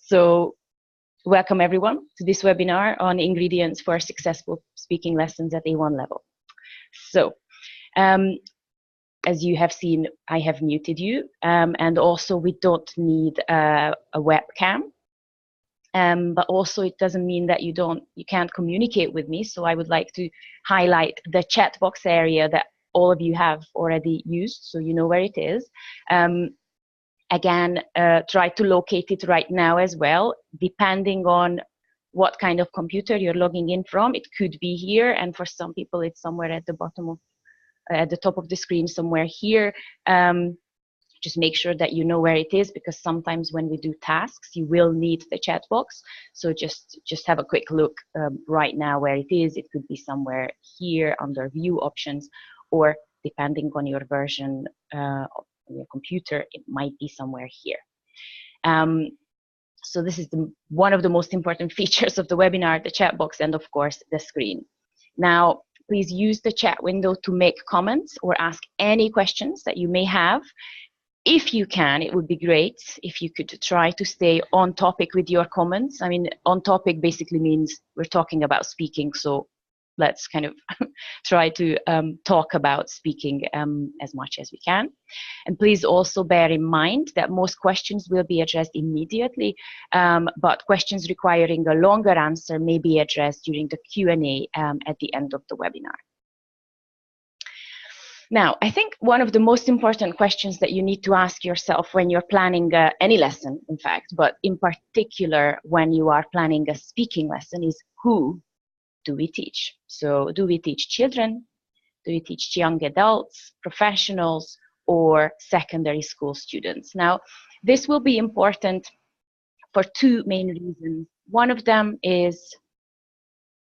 So welcome everyone to this webinar on ingredients for successful speaking lessons at A1 level. So as you have seen, I have muted you, and also we don't need a webcam. But also it doesn't mean that you can't communicate with me. So I would like to highlight the chat box area that all of you have already used, so you know where it is. Again, try to locate it right now as well, depending on what kind of computer you're logging in from. It could be here, and for some people it's somewhere at the bottom of, at the top of the screen, somewhere here. Just make sure that you know where it is, because sometimes when we do tasks, you will need the chat box. So just have a quick look right now where it is. It could be somewhere here under View Options, or depending on your version of your computer, it might be somewhere here. So this is one of the most important features of the webinar, the chat box, and of course the screen. Now, please use the chat window to make comments or ask any questions that you may have. If you can, it would be great if you could try to stay on topic with your comments. I mean, on topic basically means we're talking about speaking, so let's kind of try to talk about speaking as much as we can. And please also bear in mind that most questions will be addressed immediately, but questions requiring a longer answer may be addressed during the Q&A at the end of the webinar. Now, I think one of the most important questions that you need to ask yourself when you're planning any lesson, in fact, but in particular when you are planning a speaking lesson, is who do we teach? So do we teach children? Do we teach young adults, professionals, or secondary school students? Now, this will be important for two main reasons. One of them is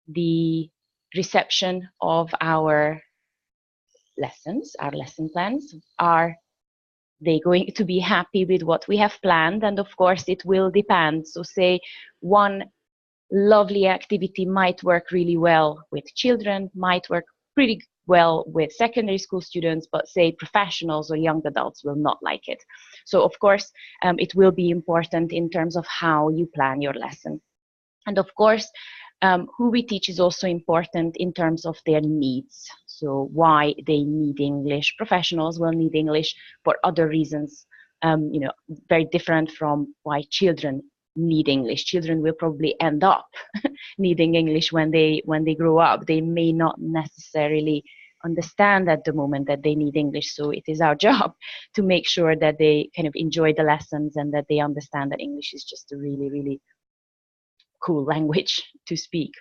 the reception of our lessons, our lesson plans. Are they going to be happy with what we have planned? And of course, it will depend. So say one lovely activity might work really well with children, might work pretty well with secondary school students, but say professionals or young adults will not like it. So of course, it will be important in terms of how you plan your lesson. And of course, who we teach is also important in terms of their needs. So why they need English. Professionals will need English for other reasons, you know, very different from why children need English. Children will probably end up needing English when they grow up. They may not necessarily understand at the moment that they need English. So it is our job to make sure that they kind of enjoy the lessons and that they understand that English is just a really, really cool language to speak.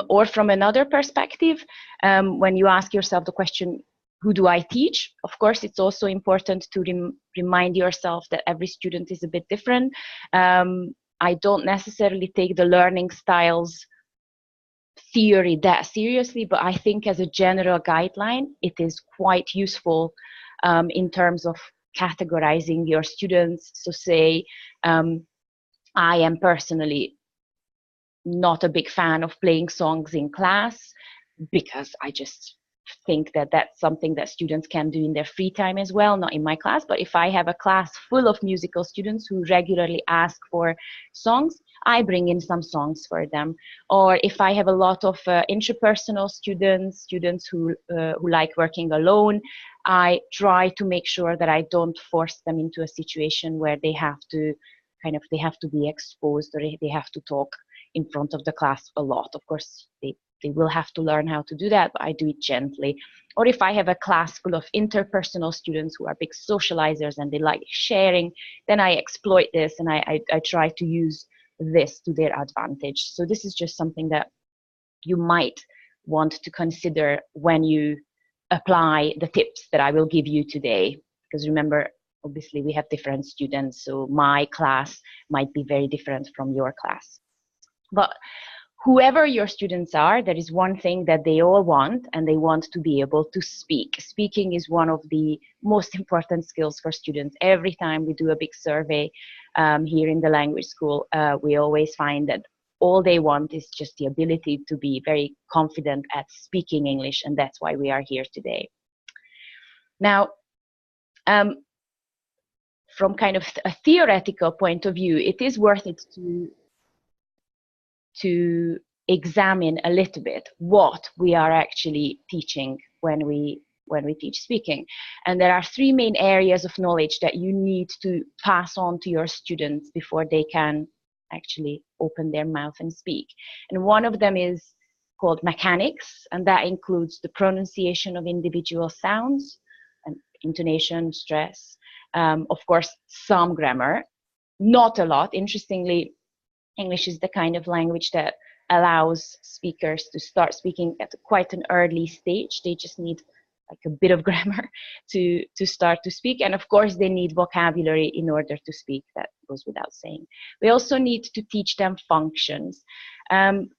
Or from another perspective, when you ask yourself the question, who do I teach? Of course, it's also important to remind yourself that every student is a bit different. I don't necessarily take the learning styles theory that seriously, but I think as a general guideline, it is quite useful in terms of categorizing your students. So say, I am personally not a big fan of playing songs in class, because I just think that that's something that students can do in their free time as well, not in my class. But if I have a class full of musical students who regularly ask for songs, I bring in some songs for them. Or if I have a lot of interpersonal students who like working alone, I try to make sure that I don't force them into a situation where they have to be exposed, or they have to talk in front of the class a lot. Of course, they will have to learn how to do that, but I do it gently. Or if I have a class full of interpersonal students who are big socializers and they like sharing, then I exploit this and I try to use this to their advantage. So this is just something that you might want to consider when you apply the tips that I will give you today. Because remember, obviously we have different students, so my class might be very different from your class. But whoever your students are, there is one thing that they all want, and they want to be able to speak. Speaking is one of the most important skills for students. Every time we do a big survey here in the language school, we always find that all they want is just the ability to be very confident at speaking English, and that's why we are here today. Now, from kind of a theoretical point of view, it is worth it to examine a little bit what we are actually teaching when we teach speaking. And there are three main areas of knowledge that you need to pass on to your students before they can actually open their mouth and speak. And one of them is called mechanics, and that includes the pronunciation of individual sounds and intonation, stress, of course, some grammar, not a lot. Interestingly, English is the kind of language that allows speakers to start speaking at quite an early stage. They just need like a bit of grammar to start to speak. And of course, they need vocabulary in order to speak. That goes without saying. We also need to teach them functions.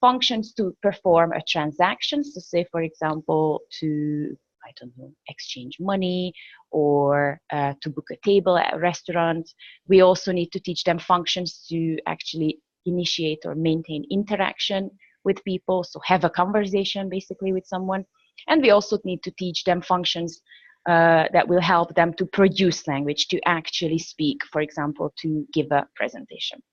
Functions to perform a transaction. So say, for example, to, I don't know, exchange money or to book a table at a restaurant. We also need to teach them functions to actually initiate or maintain interaction with people, so have a conversation basically with someone. And we also need to teach them functions that will help them to produce language, to actually speak, for example, to give a presentation.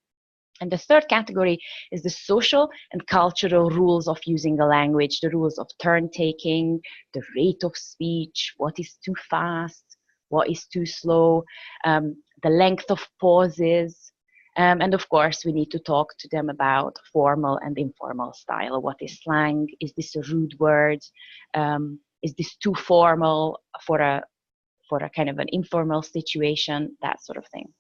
And the third category is the social and cultural rules of using a language, the rules of turn taking, the rate of speech, what is too fast, what is too slow, the length of pauses. And of course, we need to talk to them about formal and informal style. What is slang? Is this a rude word? Is this too formal for a kind of an informal situation? That sort of thing.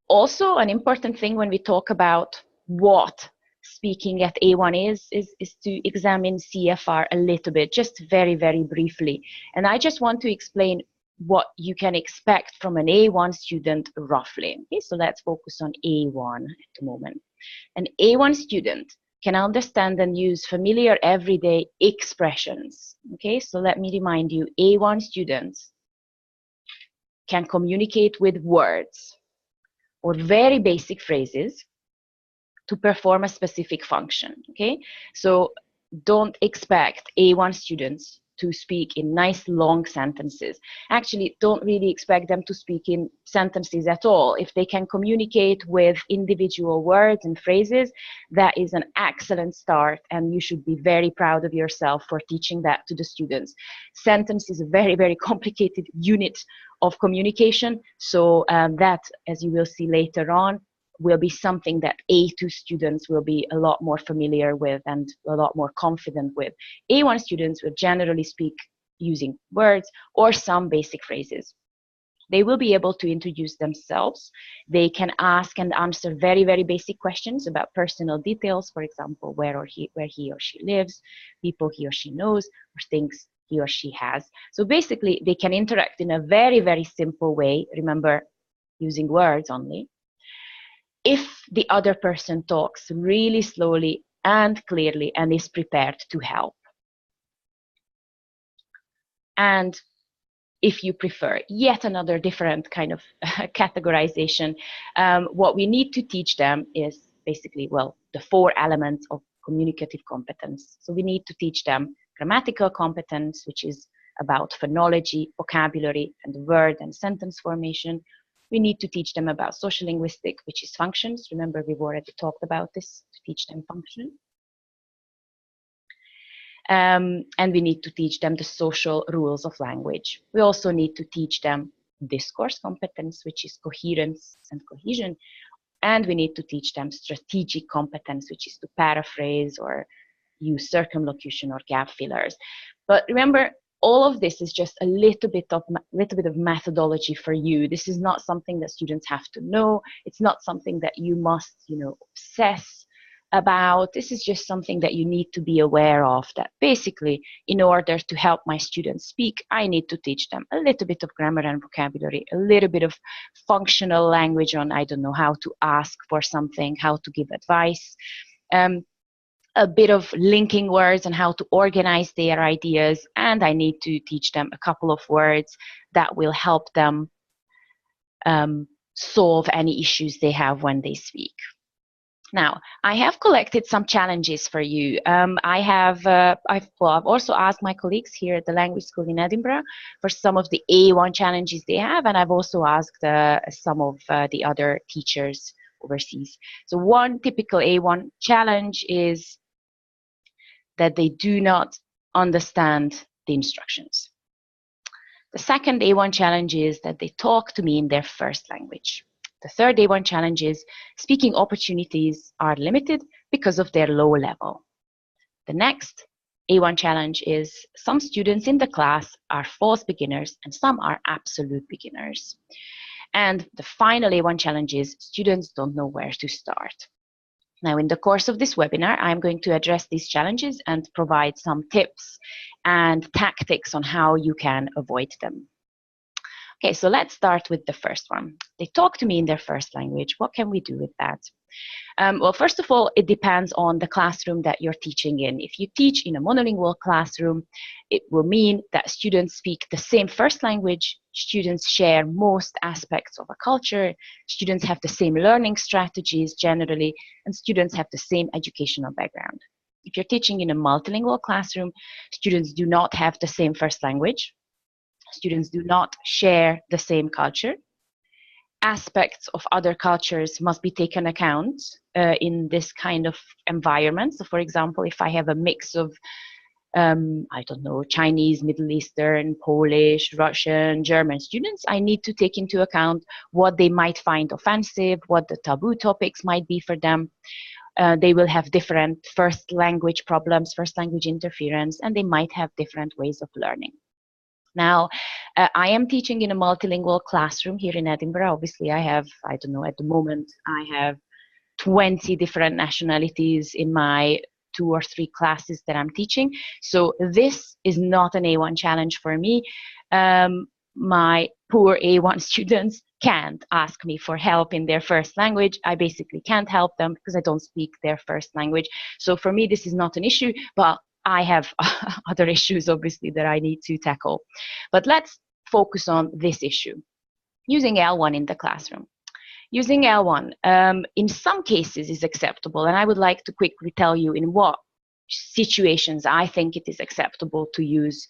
Also, an important thing when we talk about what speaking at A1 is to examine CFR a little bit, just very, very briefly. And I just want to explain what you can expect from an A1 student roughly. Okay, so let's focus on A1 at the moment. An A1 student can understand and use familiar everyday expressions. Okay, so let me remind you, A1 students can communicate with words or very basic phrases to perform a specific function. Okay, so don't expect A1 students to speak in nice long sentences. Actually, don't really expect them to speak in sentences at all. If they can communicate with individual words and phrases, that is an excellent start, and you should be very proud of yourself for teaching that to the students. Sentence is a very, very complicated unit of communication, so that, as you will see later on, will be something that A2 students will be a lot more familiar with and a lot more confident with. A1 students will generally speak using words or some basic phrases. They will be able to introduce themselves. They can ask and answer very, very basic questions about personal details, for example, where he or she lives, people he or she knows, or things he or she has. So basically, they can interact in a very, very simple way, remember, using words only, if the other person talks really slowly and clearly and is prepared to help. And if you prefer yet another different kind of categorization, what we need to teach them is basically, well, the 4 elements of communicative competence. So we need to teach them grammatical competence, which is about phonology, vocabulary, and word and sentence formation. We need to teach them about social linguistic, which is functions. Remember, we've already talked about this, to teach them function. And we need to teach them the social rules of language. We also need to teach them discourse competence, which is coherence and cohesion. And we need to teach them strategic competence, which is to paraphrase or use circumlocution or gap fillers. But remember, all of this is just a little bit of methodology for you. This is not something that students have to know. It's not something that you must, obsess about. This is just something that you need to be aware of, that basically, in order to help my students speak, I need to teach them a little bit of grammar and vocabulary, a little bit of functional language on, I don't know, how to ask for something, how to give advice, a bit of linking words and how to organize their ideas, and I need to teach them a couple of words that will help them solve any issues they have when they speak. Now, I have collected some challenges for you. I've also asked my colleagues here at the Language School in Edinburgh for some of the A1 challenges they have, and I've also asked some of the other teachers overseas. So one typical A1 challenge is that they do not understand the instructions. The second A1 challenge is that they talk to me in their first language. The third A1 challenge is speaking opportunities are limited because of their low level. The next A1 challenge is some students in the class are false beginners and some are absolute beginners. And the final A1 challenge is students don't know where to start. Now, in the course of this webinar, I'm going to address these challenges and provide some tips and tactics on how you can avoid them. Okay, so let's start with the first one. They talk to me in their first language. What can we do with that? Well, first of all, it depends on the classroom that you're teaching in. If you teach in a monolingual classroom, it will mean that students speak the same first language, students share most aspects of a culture, students have the same learning strategies generally, and students have the same educational background. If you're teaching in a multilingual classroom, students do not have the same first language, students do not share the same culture. Aspects of other cultures must be taken account in this kind of environment. So for example, if I have a mix of, I don't know, Chinese, Middle Eastern, Polish, Russian, German students, I need to take into account what they might find offensive, what the taboo topics might be for them. They will have different first language problems, first language interference, and they might have different ways of learning. Now, I am teaching in a multilingual classroom here in Edinburgh. Obviously, I have, I don't know, at the moment, I have 20 different nationalities in my 2 or 3 classes that I'm teaching. So this is not an A1 challenge for me. My poor A1 students can't ask me for help in their first language. I basically can't help them because I don't speak their first language. So for me, this is not an issue, but I have other issues, obviously, that I need to tackle. But let's focus on this issue, using L1 in the classroom. Using L1 in some cases is acceptable, and I would like to quickly tell you in what situations I think it is acceptable to use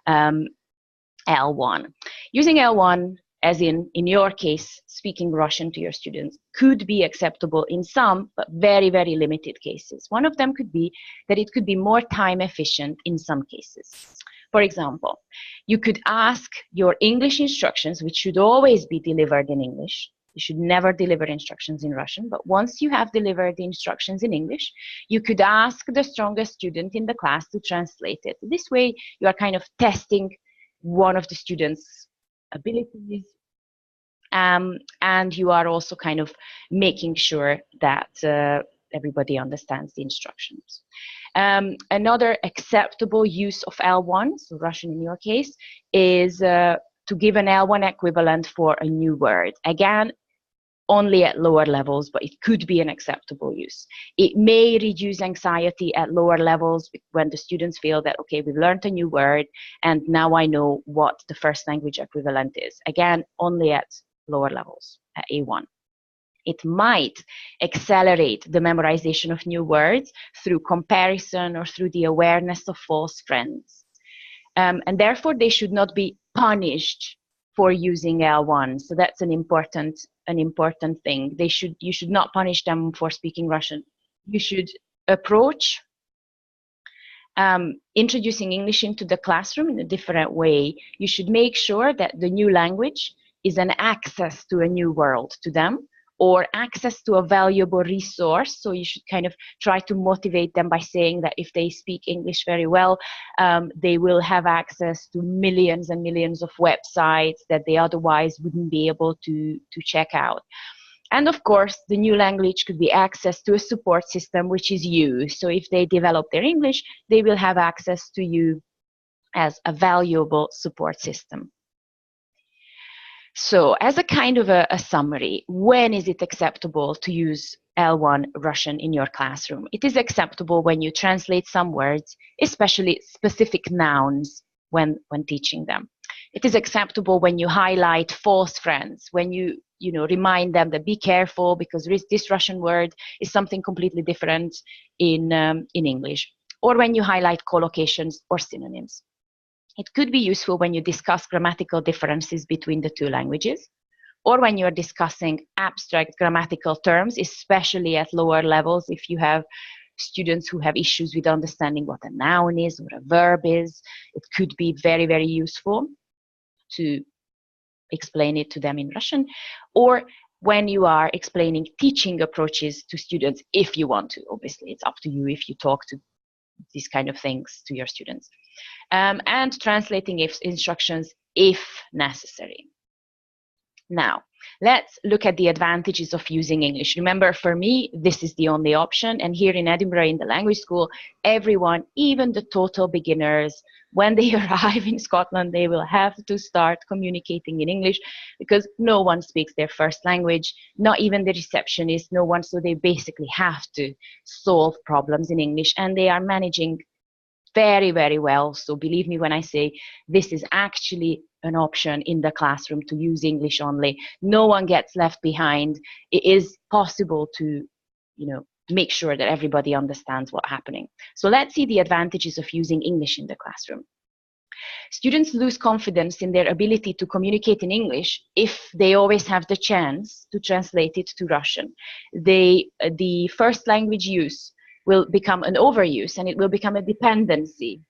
L1. Using L1, as in your case, speaking Russian to your students, could be acceptable in some, but very, very limited cases. One of them could be that it could be more time efficient in some cases. For example, you could ask your English instructions, which should always be delivered in English. You should never deliver instructions in Russian, but once you have delivered the instructions in English, you could ask the strongest student in the class to translate it. This way, you are kind of testing one of the students' abilities, and you are also kind of making sure that everybody understands the instructions. Another acceptable use of L1, so Russian in your case, is to give an L1 equivalent for a new word. Again, only at lower levels, but it could be an acceptable use. It may reduce anxiety at lower levels when the students feel that, okay, we've learned a new word and now I know what the first language equivalent is. Again, only at lower levels, at A1. It might accelerate the memorization of new words through comparison or through the awareness of false friends. And therefore, they should not be punished for using L1. So that's an important thing. You should not punish them for speaking Russian. You should approach introducing English into the classroom in a different way. You should make sure that the new language is an access to a new world to them, or access to a valuable resource. So you should kind of try to motivate them by saying that if they speak English very well, they will have access to millions and millions of websites that they otherwise wouldn't be able to check out. And of course, the new language could be access to a support system, which is you. So if they develop their English, they will have access to you as a valuable support system. So as a kind of a summary, when is it acceptable to use L1 Russian in your classroom? It is acceptable when you translate some words, especially specific nouns, when teaching them. It is acceptable when you highlight false friends, when you remind them that be careful because this Russian word is something completely different in English. Or when you highlight collocations or synonyms. It could be useful when you discuss grammatical differences between the two languages, or when you're discussing abstract grammatical terms, especially at lower levels, if you have students who have issues with understanding what a noun is or a verb is, it could be very, very useful to explain it to them in Russian, or when you are explaining teaching approaches to students, if you want to. Obviously, it's up to you if you talk to these kind of things to your students. And translating instructions if necessary. Now, let's look at the advantages of using English. Remember, for me, this is the only option. And here in Edinburgh, in the language school, everyone, even the total beginners, when they arrive in Scotland, they will have to start communicating in English because no one speaks their first language, not even the receptionist, no one. So they basically have to solve problems in English, and they are managing very, very well. So believe me when I say this is actually an option in the classroom to use English only. No one gets left behind. It is possible to, make sure that everybody understands what's happening. So let's see the advantages of using English in the classroom. Students lose confidence in their ability to communicate in English if they always have the chance to translate it to Russian. The first language use will become an overuse, and it will become a dependency,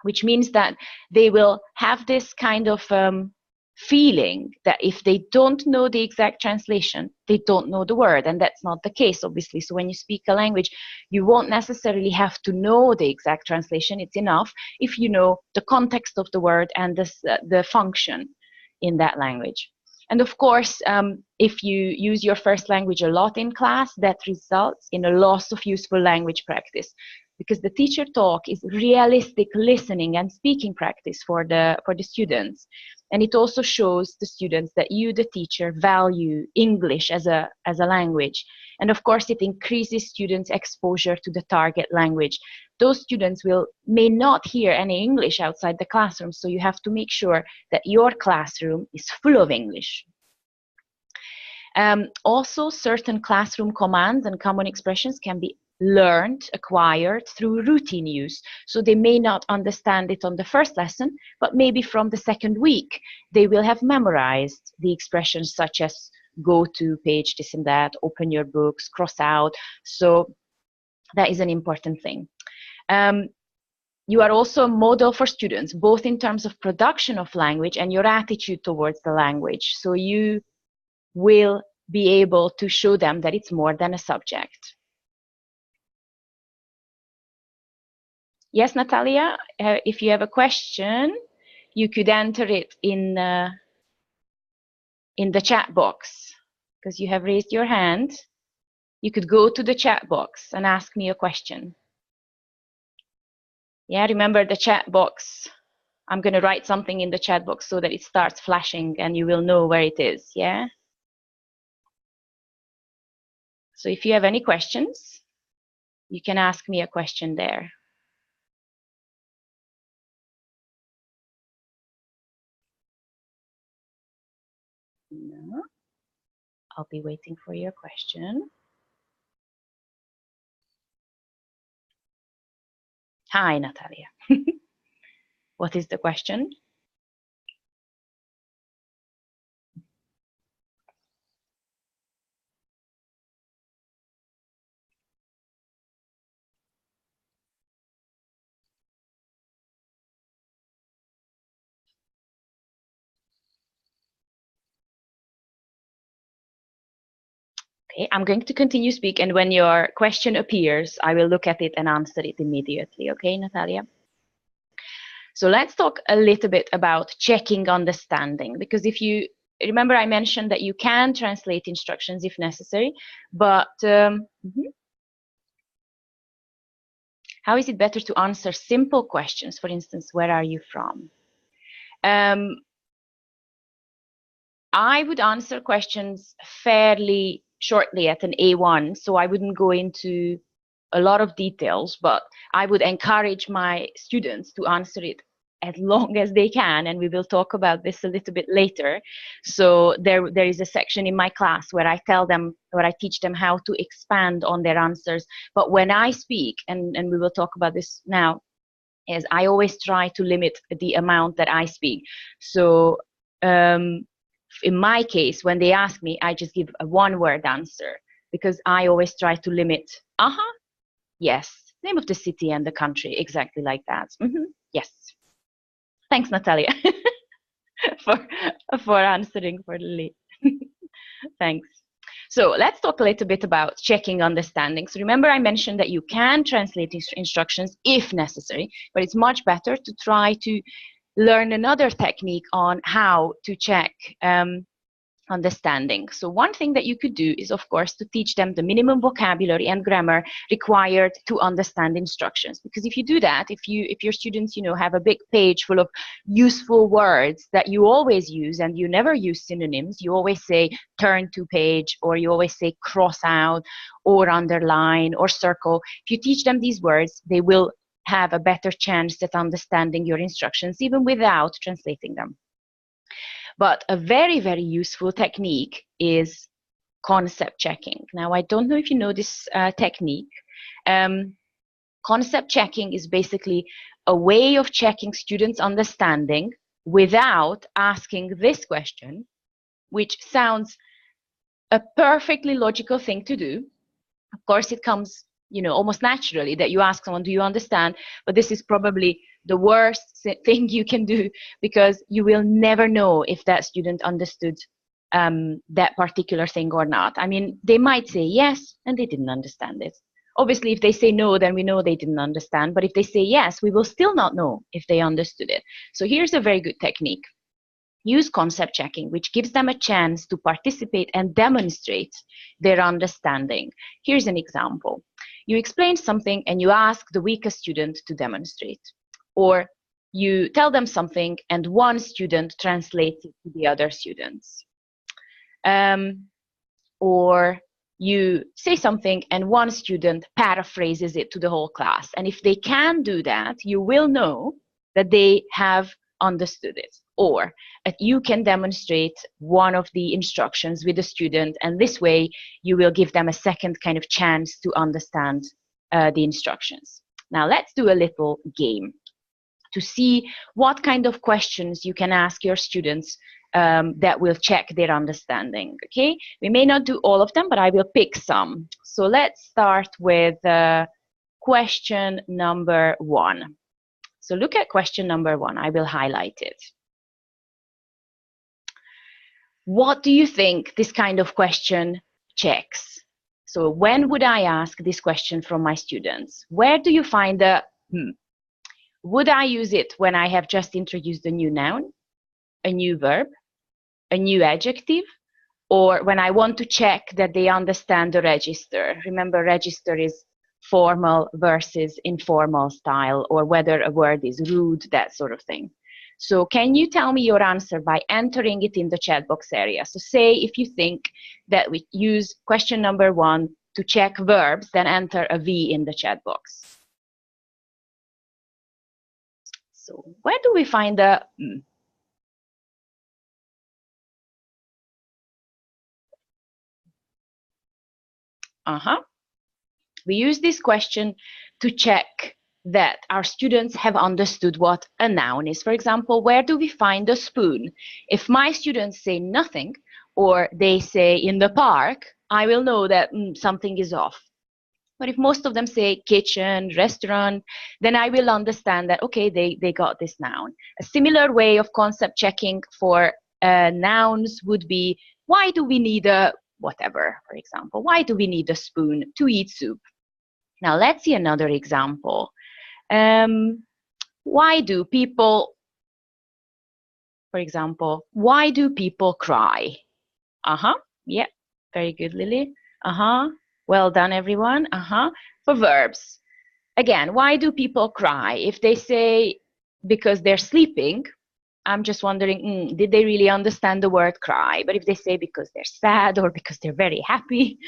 which means that they will have this kind of feeling that if they don't know the exact translation, they don't know the word, and that's not the case, obviously. So when you speak a language, you won't necessarily have to know the exact translation. It's enough if you know the context of the word and the function in that language. And of course, if you use your first language a lot in class, that results in a loss of useful language practice, because the teacher talk is realistic listening and speaking practice for the students. And it also shows the students that you, the teacher, value English as a language. And of course, it increases students' exposure to the target language. Those students may not hear any English outside the classroom, so you have to make sure that your classroom is full of English. Also, certain classroom commands and common expressions can be learned, acquired through routine use. So they may not understand it on the first lesson, but maybe from the second week, they will have memorized the expressions such as go to page this and that, open your books, cross out. So that is an important thing. You are also a model for students, both in terms of production of language and your attitude towards the language. So you will be able to show them that it's more than a subject. Yes, Natalia, if you have a question, you could enter it in the chat box, because you have raised your hand. You could go to the chat box and ask me a question. Yeah, remember the chat box. I'm going to write something in the chat box so that it starts flashing and you will know where it is, yeah? So if you have any questions, you can ask me a question there. No. I'll be waiting for your question. Hi, Natalia. What is the question? Okay, I'm going to continue speak, and when your question appears, I will look at it and answer it immediately. Okay, Natalia? So let's talk a little bit about checking understanding, because if you remember, I mentioned that you can translate instructions if necessary, but how is it better to answer simple questions? For instance, where are you from? I would answer questions fairly shortly at an A1, so I wouldn't go into a lot of details, but I would encourage my students to answer it as long as they can, and we will talk about this a little bit later. So there is a section in my class where I teach them how to expand on their answers. But when I speak, and we will talk about this now, is I always try to limit the amount that I speak. So in my case, when they ask me, I just give a one-word answer, because I always try to limit. Yes, name of the city and the country, exactly like that. Yes. Thanks, Natalia, for answering for Lily. Thanks. So let's talk a little bit about checking understanding. So remember, I mentioned that you can translate instructions if necessary, but it's much better to try to learn another technique on how to check understanding. So one thing that you could do is, of course, to teach them the minimum vocabulary and grammar required to understand instructions. Because if you do that, if your students, have a big page full of useful words that you always use, and you never use synonyms, you always say turn to page, or you always say cross out, or underline, or circle. If you teach them these words, they will have a better chance at understanding your instructions, even without translating them. But a very, very useful technique is concept checking. Now, I don't know if you know this technique. Concept checking is basically a way of checking students' understanding without asking this question, which sounds a perfectly logical thing to do. Of course, it comes almost naturally that you ask someone, do you understand? But this is probably the worst thing you can do, because you will never know if that student understood that particular thing or not. I mean, they might say yes, and they didn't understand it. Obviously, if they say no, then we know they didn't understand. But if they say yes, we will still not know if they understood it. So here's a very good technique. Use concept checking, which gives them a chance to participate and demonstrate their understanding. Here's an example. You explain something and you ask the weakest student to demonstrate. Or you tell them something and one student translates it to the other students. Or you say something and one student paraphrases it to the whole class. And if they can do that, you will know that they have understood it. Or you can demonstrate one of the instructions with the student, and this way you will give them a second kind of chance to understand the instructions. Now let's do a little game to see what kind of questions you can ask your students that will check their understanding. Okay, we may not do all of them, but I will pick some. So let's start with question number 1. So look at question number 1. I will highlight it. What do you think this kind of question checks? So when would I ask this question from my students? Where do you find the Would I use it when I have just introduced a new noun, a new verb, a new adjective, or when I want to check that they understand the register? Remember, register is formal versus informal style, or whether a word is rude, that sort of thing. So can you tell me your answer by entering it in the chat box area? So say if you think that we use question number 1 to check verbs, then enter a V in the chat box. So where do we find the We use this question to check that our students have understood what a noun is. For example, where do we find a spoon? If my students say nothing, or they say in the park, I will know that something is off. But if most of them say kitchen, restaurant, then I will understand that, okay, they got this noun. A similar way of concept checking for nouns would be, why do we need a whatever, for example? Why do we need a spoon to eat soup? Now let's see another example. Why do people, for example, why do people cry? Yeah, very good, Lily. Well done, everyone. For verbs, again, why do people cry? If they say because they're sleeping, I'm just wondering, did they really understand the word cry? But if they say because they're sad or because they're very happy,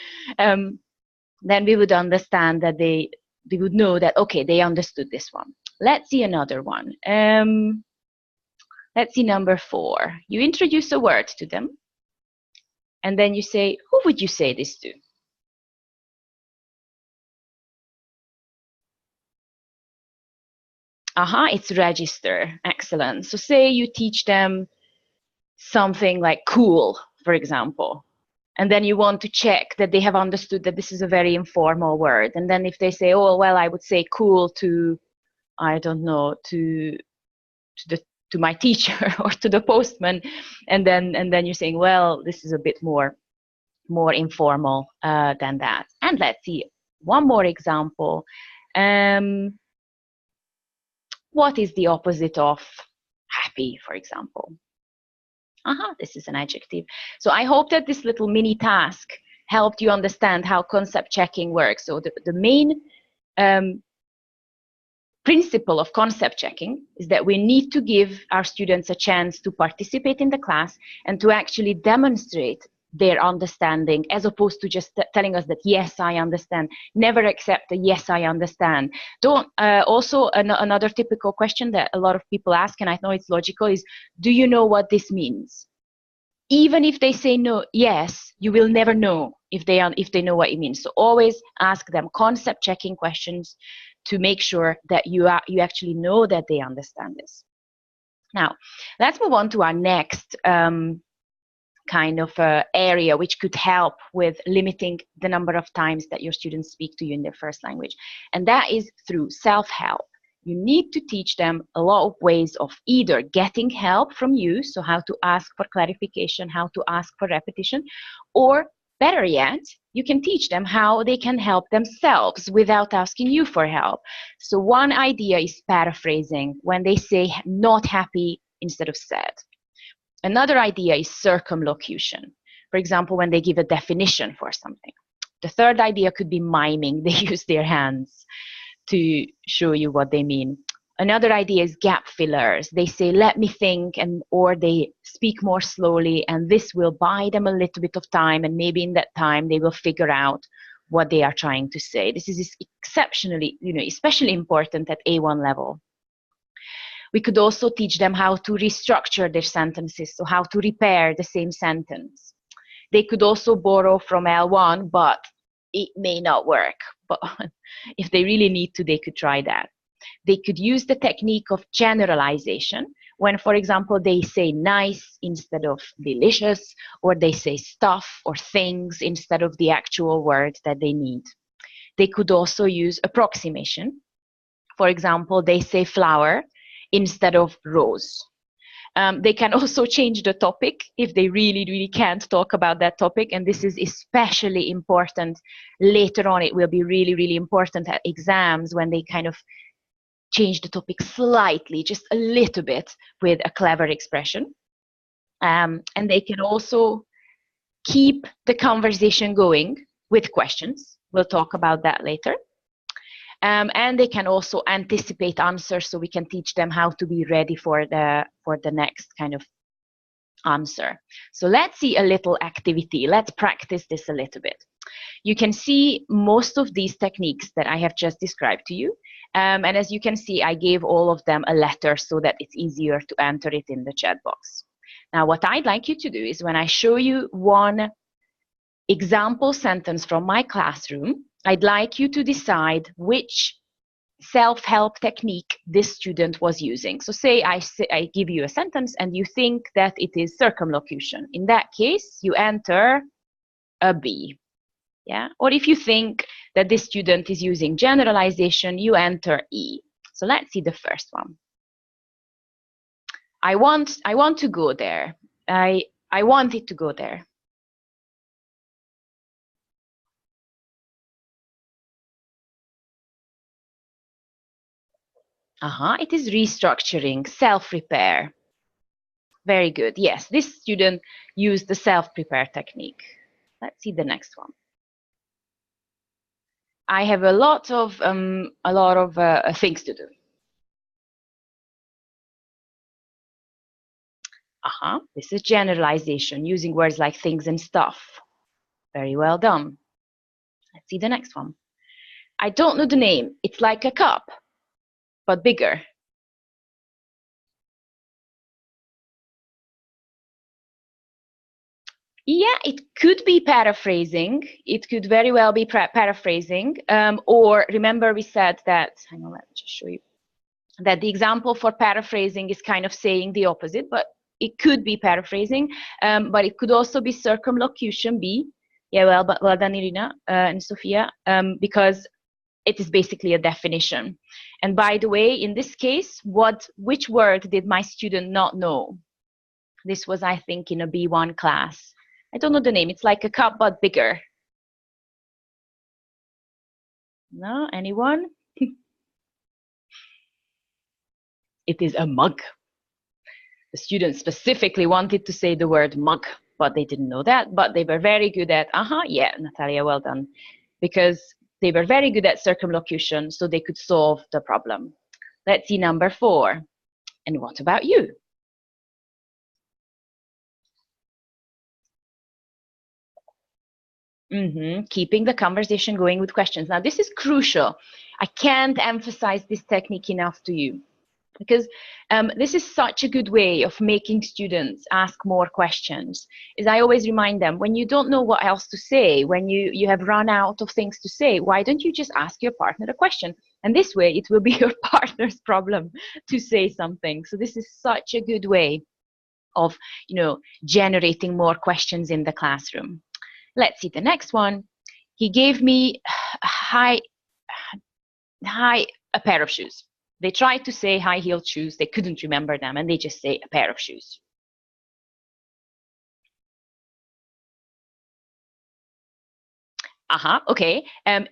then we would understand that they would know that, okay, they understood this one. Let's see another one. Let's see number 4. You introduce a word to them, and then you say, who would you say this to? It's register. Excellent. So say you teach them something like cool, for example, and then you want to check that they have understood that this is a very informal word. And then if they say, oh, well, I would say cool to, I don't know, to my teacher or to the postman, and then you're saying, well, this is a bit more informal than that. And let's see one more example. What is the opposite of happy, for example? This is an adjective. So I hope that this little mini task helped you understand how concept checking works. So the main principle of concept checking is that we need to give our students a chance to participate in the class and to actually demonstrate their understanding, as opposed to just telling us that, yes, I understand. Never accept a yes, I understand. Don't. Also, another typical question that a lot of people ask, and I know it's logical, is, do you know what this means? Even if they say no, yes, you will never know if they know what it means. So always ask them concept checking questions to make sure that you actually know that they understand this. Now, let's move on to our next kind of area which could help with limiting the number of times that your students speak to you in their first language, and that is through self-help. You need to teach them a lot of ways of either getting help from you, so how to ask for clarification, how to ask for repetition, or better yet, you can teach them how they can help themselves without asking you for help. So one idea is paraphrasing, when they say not happy instead of sad. Another idea is circumlocution. For example, when they give a definition for something. The third idea could be miming. They use their hands to show you what they mean. Another idea is gap fillers. They say, let me think, or they speak more slowly, and this will buy them a little bit of time, and maybe in that time they will figure out what they are trying to say. This is exceptionally, especially important at A1 level. We could also teach them how to restructure their sentences, so how to repair the same sentence. They could also borrow from L1, but it may not work. But if they really need to, they could try that. They could use the technique of generalization when, for example, they say nice instead of delicious, or they say stuff or things instead of the actual word that they need. They could also use approximation. For example, they say flower instead of rose. They can also change the topic if they really can't talk about that topic, and this is especially important later on. It will be really important at exams when they kind of change the topic slightly, just a little bit, with a clever expression. And they can also keep the conversation going with questions. We'll talk about that later. And they can also anticipate answers, so we can teach them how to be ready for the next kind of answer. So let's see a little activity. Let's practice this a little bit. You can see most of these techniques that I have just described to you. And as you can see, I gave all of them a letter so that it's easier to enter it in the chat box. Now, what I'd like you to do is, when I show you one example sentence from my classroom, I'd like you to decide which self-help technique this student was using. So say I give you a sentence and you think that it is circumlocution. In that case, you enter a B. Yeah? Or if you think that this student is using generalization, you enter E. So let's see the first one. I want to go there. I want it to go there. It is restructuring, self-repair. Very good. Yes, this student used the self-prepare technique. Let's see the next one. I have a lot of things to do. This is generalization, using words like things and stuff. Very well done. Let's see the next one. I don't know the name. It's like a cup, but bigger. Yeah, it could be paraphrasing. It could very well be paraphrasing. Or remember we said that, hang on, let me just show you, that the example for paraphrasing is kind of saying the opposite, but it could be paraphrasing, but it could also be circumlocution, B. Yeah, well done, Irina and Sophia, because it is basically a definition. And by the way, in this case, which word did my student not know? This was, I think, in a B1 class. I don't know the name. It's like a cup, but bigger. No, anyone? It is a mug. The students specifically wanted to say the word mug, but they didn't know that. But they were very good at, yeah, Natalia, well done. Because they were very good at circumlocution, so they could solve the problem. Let's see number 4. And what about you? Keeping the conversation going with questions. Now, this is crucial. I can't emphasize this technique enough to you, because this is such a good way of making students ask more questions. Is I always remind them, when you don't know what else to say, when you have run out of things to say, why don't you just ask your partner a question? And this way, it will be your partner's problem to say something. So this is such a good way of, generating more questions in the classroom. Let's see the next one. He gave me a pair of shoes. They tried to say high-heeled shoes. They couldn't remember them, and they just say a pair of shoes. Okay.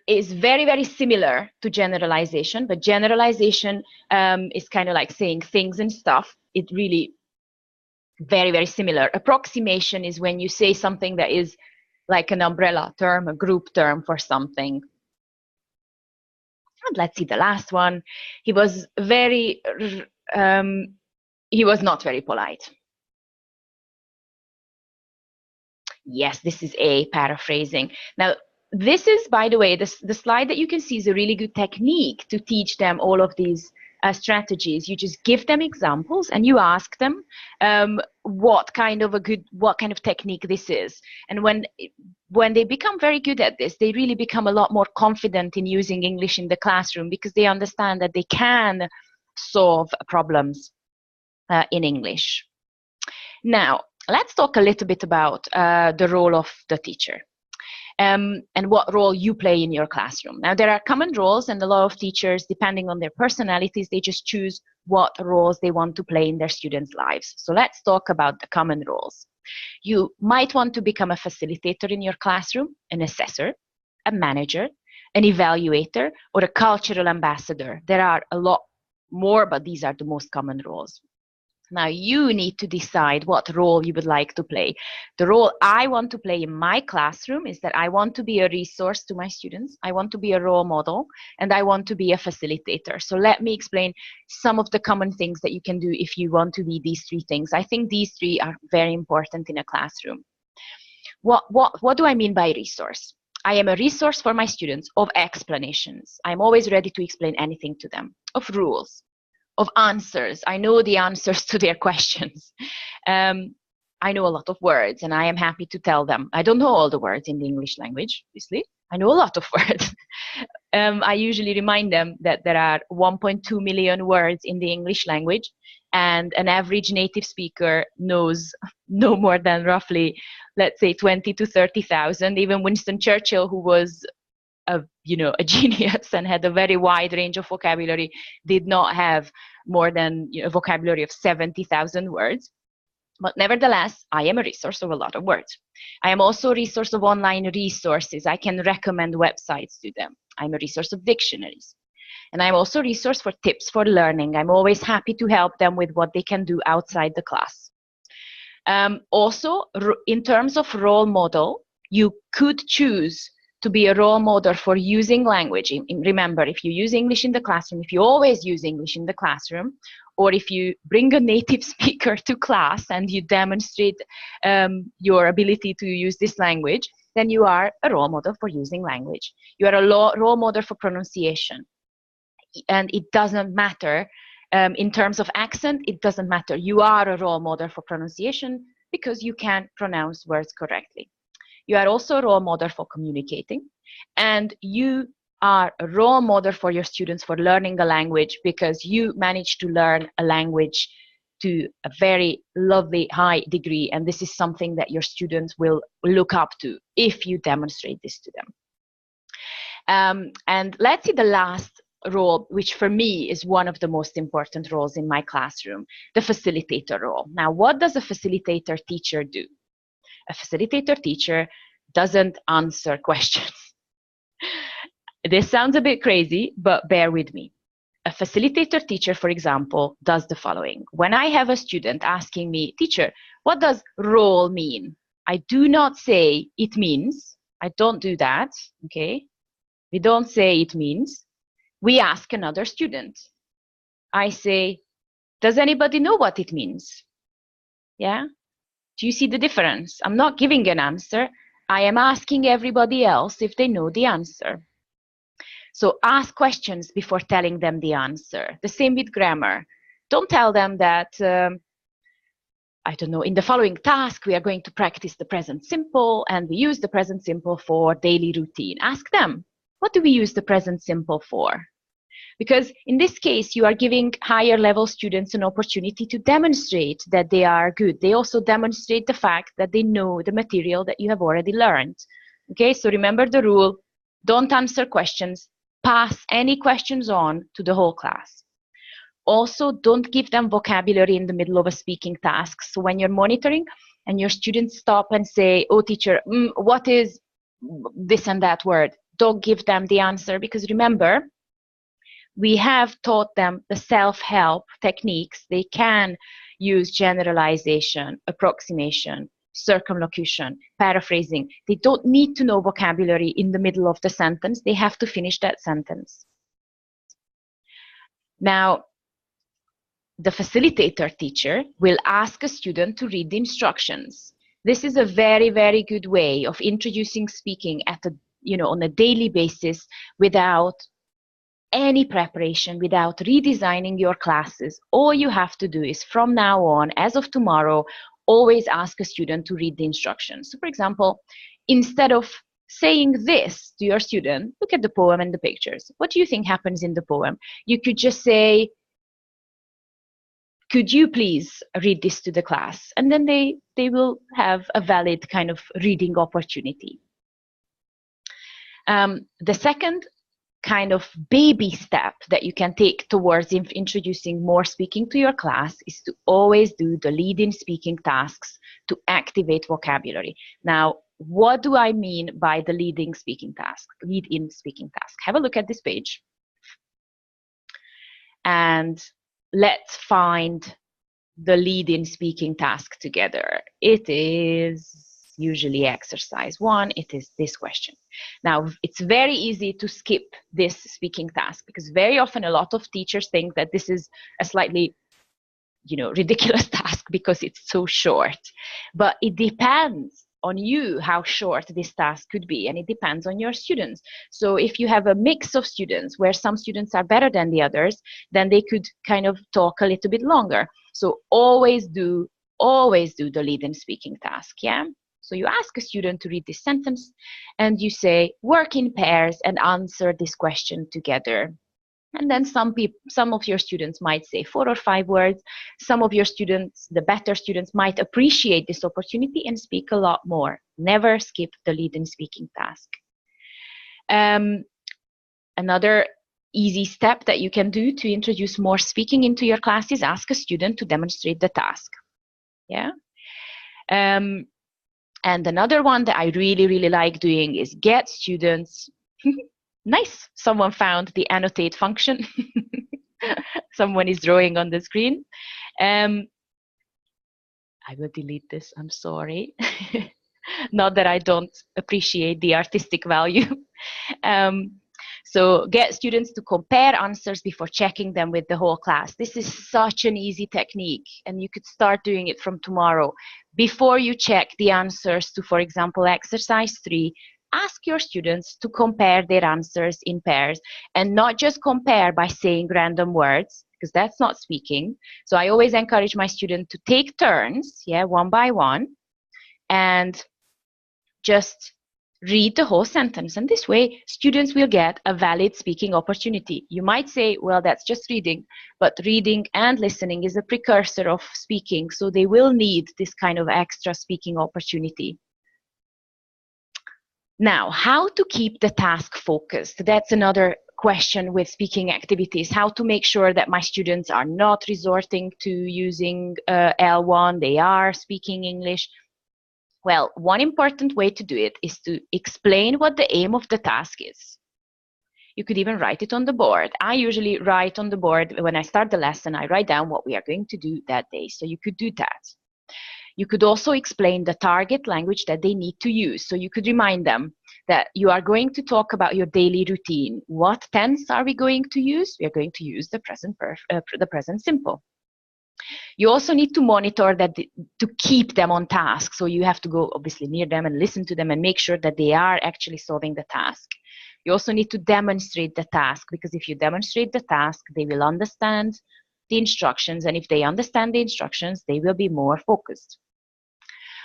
Is very, very similar to generalization, but generalization is kind of like saying things and stuff. It really very, very similar. Approximation is when you say something that is like an umbrella term, a group term for something. And let's see the last one. He was not very polite. Yes, this is A, paraphrasing. Now, this is, by the way, the slide that you can see is a really good technique to teach them all of these strategies. You just give them examples and you ask them what kind of technique this is. And when they become very good at this, they really become a lot more confident in using English in the classroom, because they understand that they can solve problems in English. Now, let's talk a little bit about the role of the teacher. And what role you play in your classroom. Now, there are common roles, and a lot of teachers, depending on their personalities, they just choose what roles they want to play in their students' lives. So let's talk about the common roles. You might want to become a facilitator in your classroom, an assessor, a manager, an evaluator, or a cultural ambassador. There are a lot more, but these are the most common roles. Now, you need to decide what role you would like to play. The role I want to play in my classroom is that I want to be a resource to my students, I want to be a role model, and I want to be a facilitator. So let me explain some of the common things that you can do if you want to be these 3 things. I think these 3 are very important in a classroom. What do I mean by resource? I am a resource for my students of explanations. I'm always ready to explain anything to them, of rules, of answers. I know the answers to their questions. I know a lot of words, and I am happy to tell them. I don't know all the words in the English language, obviously. I know a lot of words. I usually remind them that there are 1.2 million words in the English language, and an average native speaker knows no more than roughly, let's say, 20 to 30,000. Even Winston Churchill, who was a genius and had a very wide range of vocabulary, did not have more than a vocabulary of 70,000 words. But nevertheless, I am a resource of a lot of words. I am also a resource of online resources. I can recommend websites to them. I'm a resource of dictionaries. And I'm also a resource for tips for learning. I'm always happy to help them with what they can do outside the class. Also, in terms of role model, you could choose to be a role model for using language. Remember, if you use English in the classroom, if you always use English in the classroom, or if you bring a native speaker to class and you demonstrate your ability to use this language, then you are a role model for using language. You are a role model for pronunciation. And it doesn't matter, in terms of accent, it doesn't matter. You are a role model for pronunciation, because you can pronounce words correctly. You are also a role model for communicating, and you are a role model for your students for learning a language, because you managed to learn a language to a very lovely high degree, and this is something that your students will look up to if you demonstrate this to them. And let's see the last role, which for me is one of the most important roles in my classroom, the facilitator role. Now, what does a facilitator teacher do? A facilitator teacher doesn't answer questions. This sounds a bit crazy, but bear with me. A facilitator teacher, for example, does the following. When I have a student asking me, teacher, what does role mean? I do not say it means. I don't do that, okay? We don't say it means. We ask another student. I say, does anybody know what it means? Yeah? Do you see the difference? I'm not giving an answer. I am asking everybody else if they know the answer. So ask questions before telling them the answer. The same with grammar. Don't tell them that, I don't know, in the following task, we are going to practice the present simple, and we use the present simple for daily routine. Ask them, what do we use the present simple for? Because in this case, you are giving higher level students an opportunity to demonstrate that they are good. They also demonstrate the fact that they know the material that you have already learned. Okay, so remember the rule, don't answer questions, pass any questions on to the whole class. Also, don't give them vocabulary in the middle of a speaking task. So when you're monitoring and your students stop and say, oh teacher, what is this and that word? Don't give them the answer, because remember, we have taught them the self-help techniques. They can use generalization, approximation, circumlocution, paraphrasing. They don't need to know vocabulary in the middle of the sentence. They have to finish that sentence. Now, the facilitator teacher will ask a student to read the instructions. This is a very, very good way of introducing speaking at a, on a daily basis without any preparation, without redesigning your classes. All you have to do is from now on, as of tomorrow, always ask a student to read the instructions. So for example, instead of saying this to your student, look at the poem and the pictures. What do you think happens in the poem? You could just say, could you please read this to the class? And then they will have a valid kind of reading opportunity. The second kind of baby step that you can take towards introducing more speaking to your class is to always do the lead-in speaking tasks to activate vocabulary. Now, what do I mean by the lead-in speaking task? Lead-in speaking task. Have a look at this page. And let's find the lead-in speaking task together. It is usually exercise 1. It is this question. Now, it's very easy to skip this speaking task, because very often a lot of teachers think that this is a slightly, ridiculous task because it's so short. But it depends on you how short this task could be, and it depends on your students. So if you have a mix of students where some students are better than the others, then they could kind of talk a little bit longer. So always do the lead-in speaking task, yeah? So you ask a student to read this sentence, and you say, work in pairs and answer this question together. And then some of your students might say 4 or 5 words. Some of your students, the better students, might appreciate this opportunity and speak a lot more. Never skip the lead-in speaking task. Another easy step that you can do to introduce more speaking into your class is ask a student to demonstrate the task. Yeah. And another one that I really, really like doing is get students. Nice, someone found the annotate function. Someone is drawing on the screen. I will delete this, I'm sorry. Not that I don't appreciate the artistic value. So get students to compare answers before checking them with the whole class. This is such an easy technique, and you could start doing it from tomorrow. Before you check the answers to, for example, exercise 3, ask your students to compare their answers in pairs, and not just compare by saying random words, because that's not speaking. So I always encourage my student to take turns, yeah, one by one, and just read the whole sentence. And this way, students will get a valid speaking opportunity. You might say, well, that's just reading, but reading and listening is a precursor of speaking, so they will need this kind of extra speaking opportunity. Now, how to keep the task focused? That's another question with speaking activities. How to make sure that my students are not resorting to using L1, they are speaking English. Well, one important way to do it is to explain what the aim of the task is. You could even write it on the board. I usually write on the board when I start the lesson, I write down what we are going to do that day. So you could do that. You could also explain the target language that they need to use. So you could remind them that you are going to talk about your daily routine. What tense are we going to use? We are going to use the present simple. You also need to monitor that to keep them on task. So you have to go obviously near them and listen to them and make sure that they are actually solving the task. You also need to demonstrate the task, because if you demonstrate the task, they will understand the instructions, and if they understand the instructions, they will be more focused.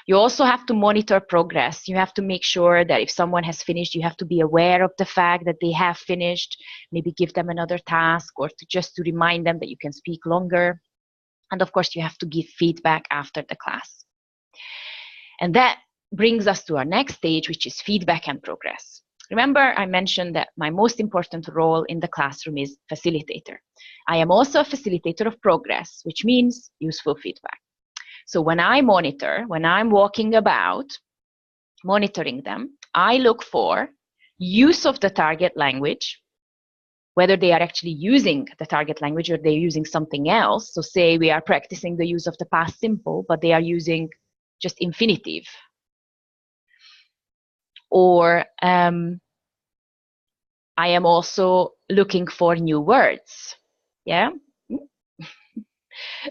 You also have to monitor progress. You have to make sure that if someone has finished, you have to be aware of the fact that they have finished, maybe give them another task, or just to remind them that you can speak longer. And of course, you have to give feedback after the class. And that brings us to our next stage, which is feedback and progress. Remember, I mentioned that my most important role in the classroom is facilitator. I am also a facilitator of progress, which means useful feedback. So when I monitor, when I'm walking about, monitoring them, I look for use of the target language, whether they are actually using the target language or they're using something else. So say we are practicing the use of the past simple, but they are using just infinitive. Or I am also looking for new words. Yeah.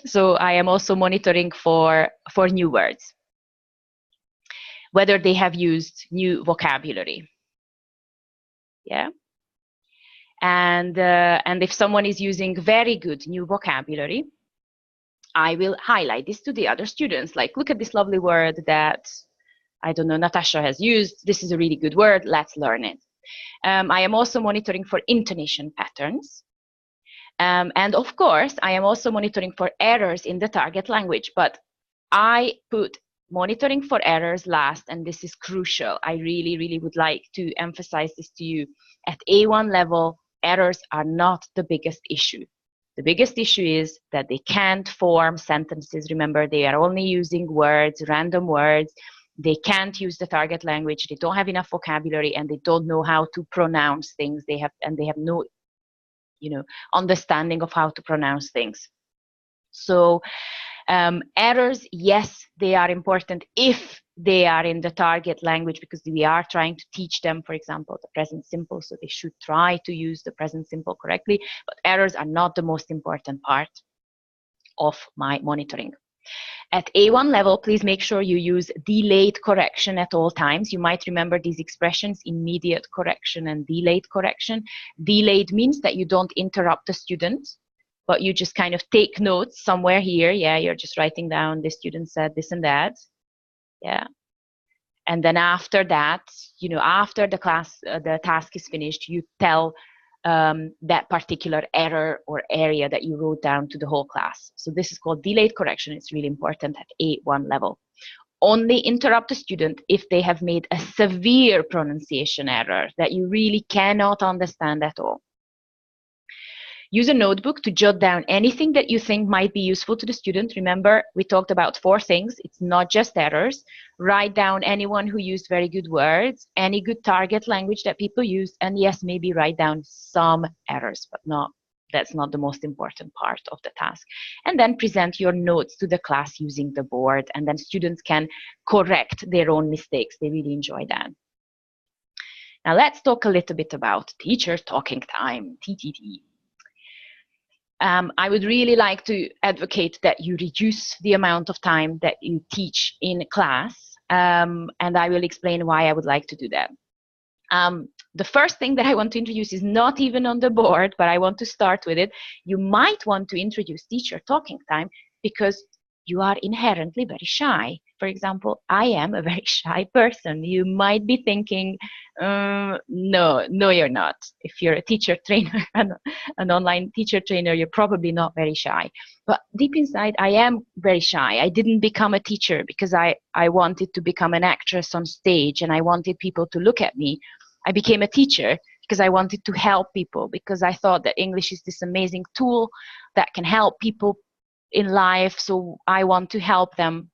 So I am also monitoring for new words, whether they have used new vocabulary. Yeah. And if someone is using very good new vocabulary, I will highlight this to the other students. Like, look at this lovely word that, I don't know, Natasha has used. This is a really good word. Let's learn it. I am also monitoring for intonation patterns. And of course, I am also monitoring for errors in the target language. But I put monitoring for errors last, and this is crucial. I really, really would like to emphasize this to you. At A1 level, errors are not the biggest issue. The biggest issue is that they can't form sentences. Remember, they are only using words, random words. They can't use the target language. They don't have enough vocabulary, and they don't know how to pronounce things. They have no, understanding of how to pronounce things. So errors, yes, they are important if they are in the target language, because we are trying to teach them, for example, the present simple, so they should try to use the present simple correctly. But errors are not the most important part of my monitoring. At A1 level, please make sure you use delayed correction at all times. You might remember these expressions: immediate correction and delayed correction. Delayed means that you don't interrupt the student, but you just kind of take notes somewhere here. Yeah, you're just writing down, the student said this and that. Yeah. And then after that, after the class, the task is finished, you tell that particular error or area that you wrote down to the whole class. So this is called delayed correction. It's really important at A1 level. Only interrupt the student if they have made a severe pronunciation error that you really cannot understand at all. Use a notebook to jot down anything that you think might be useful to the student. Remember, we talked about 4 things. It's not just errors. Write down anyone who used very good words, any good target language that people used, and yes, maybe write down some errors, but that's not the most important part of the task. And then present your notes to the class using the board, and then students can correct their own mistakes. They really enjoy that. Now let's talk a little bit about teacher talking time, TTT. I would really like to advocate that you reduce the amount of time that you teach in class, and I will explain why I would like to do that. The first thing that I want to introduce is not even on the board, but I want to start with it. You might want to introduce teacher talking time because you are inherently very shy. For example, I am a very shy person. You might be thinking, no, you're not. If you're a teacher trainer, an online teacher trainer, you're probably not very shy. But deep inside, I am very shy. I didn't become a teacher because I wanted to become an actress on stage and I wanted people to look at me. I became a teacher because I wanted to help people, because I thought that English is this amazing tool that can help people in life. So I want to help them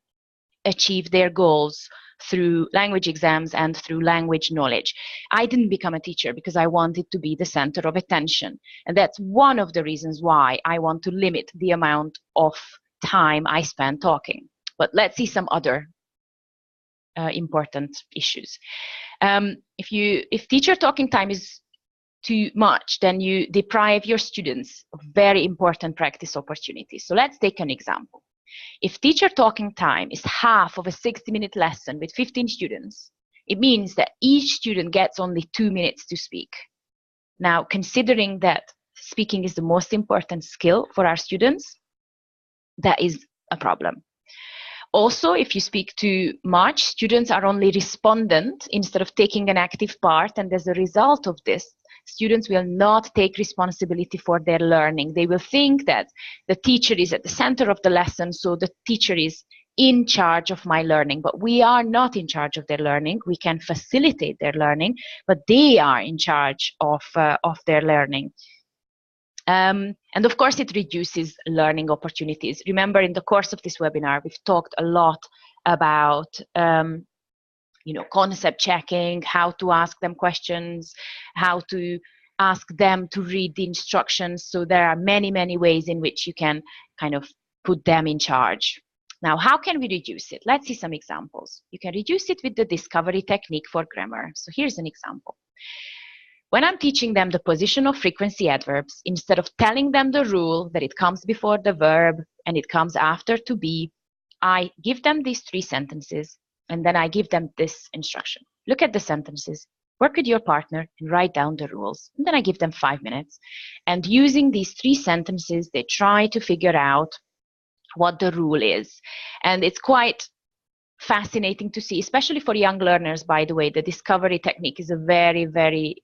achieve their goals through language exams and through language knowledge. I didn't become a teacher because I wanted to be the center of attention. And that's one of the reasons why I want to limit the amount of time I spend talking. But let's see some other important issues. If teacher talking time is too much, then you deprive your students of very important practice opportunities. So let's take an example. If teacher talking time is half of a 60-minute lesson with 15 students, it means that each student gets only 2 minutes to speak. Now, considering that speaking is the most important skill for our students, that is a problem. Also, if you speak too much, students are only respondent instead of taking an active part, and as a result of this, students will not take responsibility for their learning. They will think that the teacher is at the center of the lesson, so the teacher is in charge of my learning. But we are not in charge of their learning. We can facilitate their learning, but they are in charge of their learning. And of course, it reduces learning opportunities. Remember, in the course of this webinar, we've talked a lot about concept checking, how to ask them questions, how to ask them to read the instructions. So there are many, many ways in which you can kind of put them in charge. Now, how can we reduce it? Let's see some examples. You can reduce it with the discovery technique for grammar. So here's an example. When I'm teaching them the position of frequency adverbs, instead of telling them the rule that it comes before the verb and it comes after to be, I give them these 3 sentences and then I give them this instruction. Look at the sentences, work with your partner and write down the rules. And then I give them 5 minutes. And using these 3 sentences, they try to figure out what the rule is. And it's quite fascinating to see, especially for young learners, by the way. The discovery technique is a very, very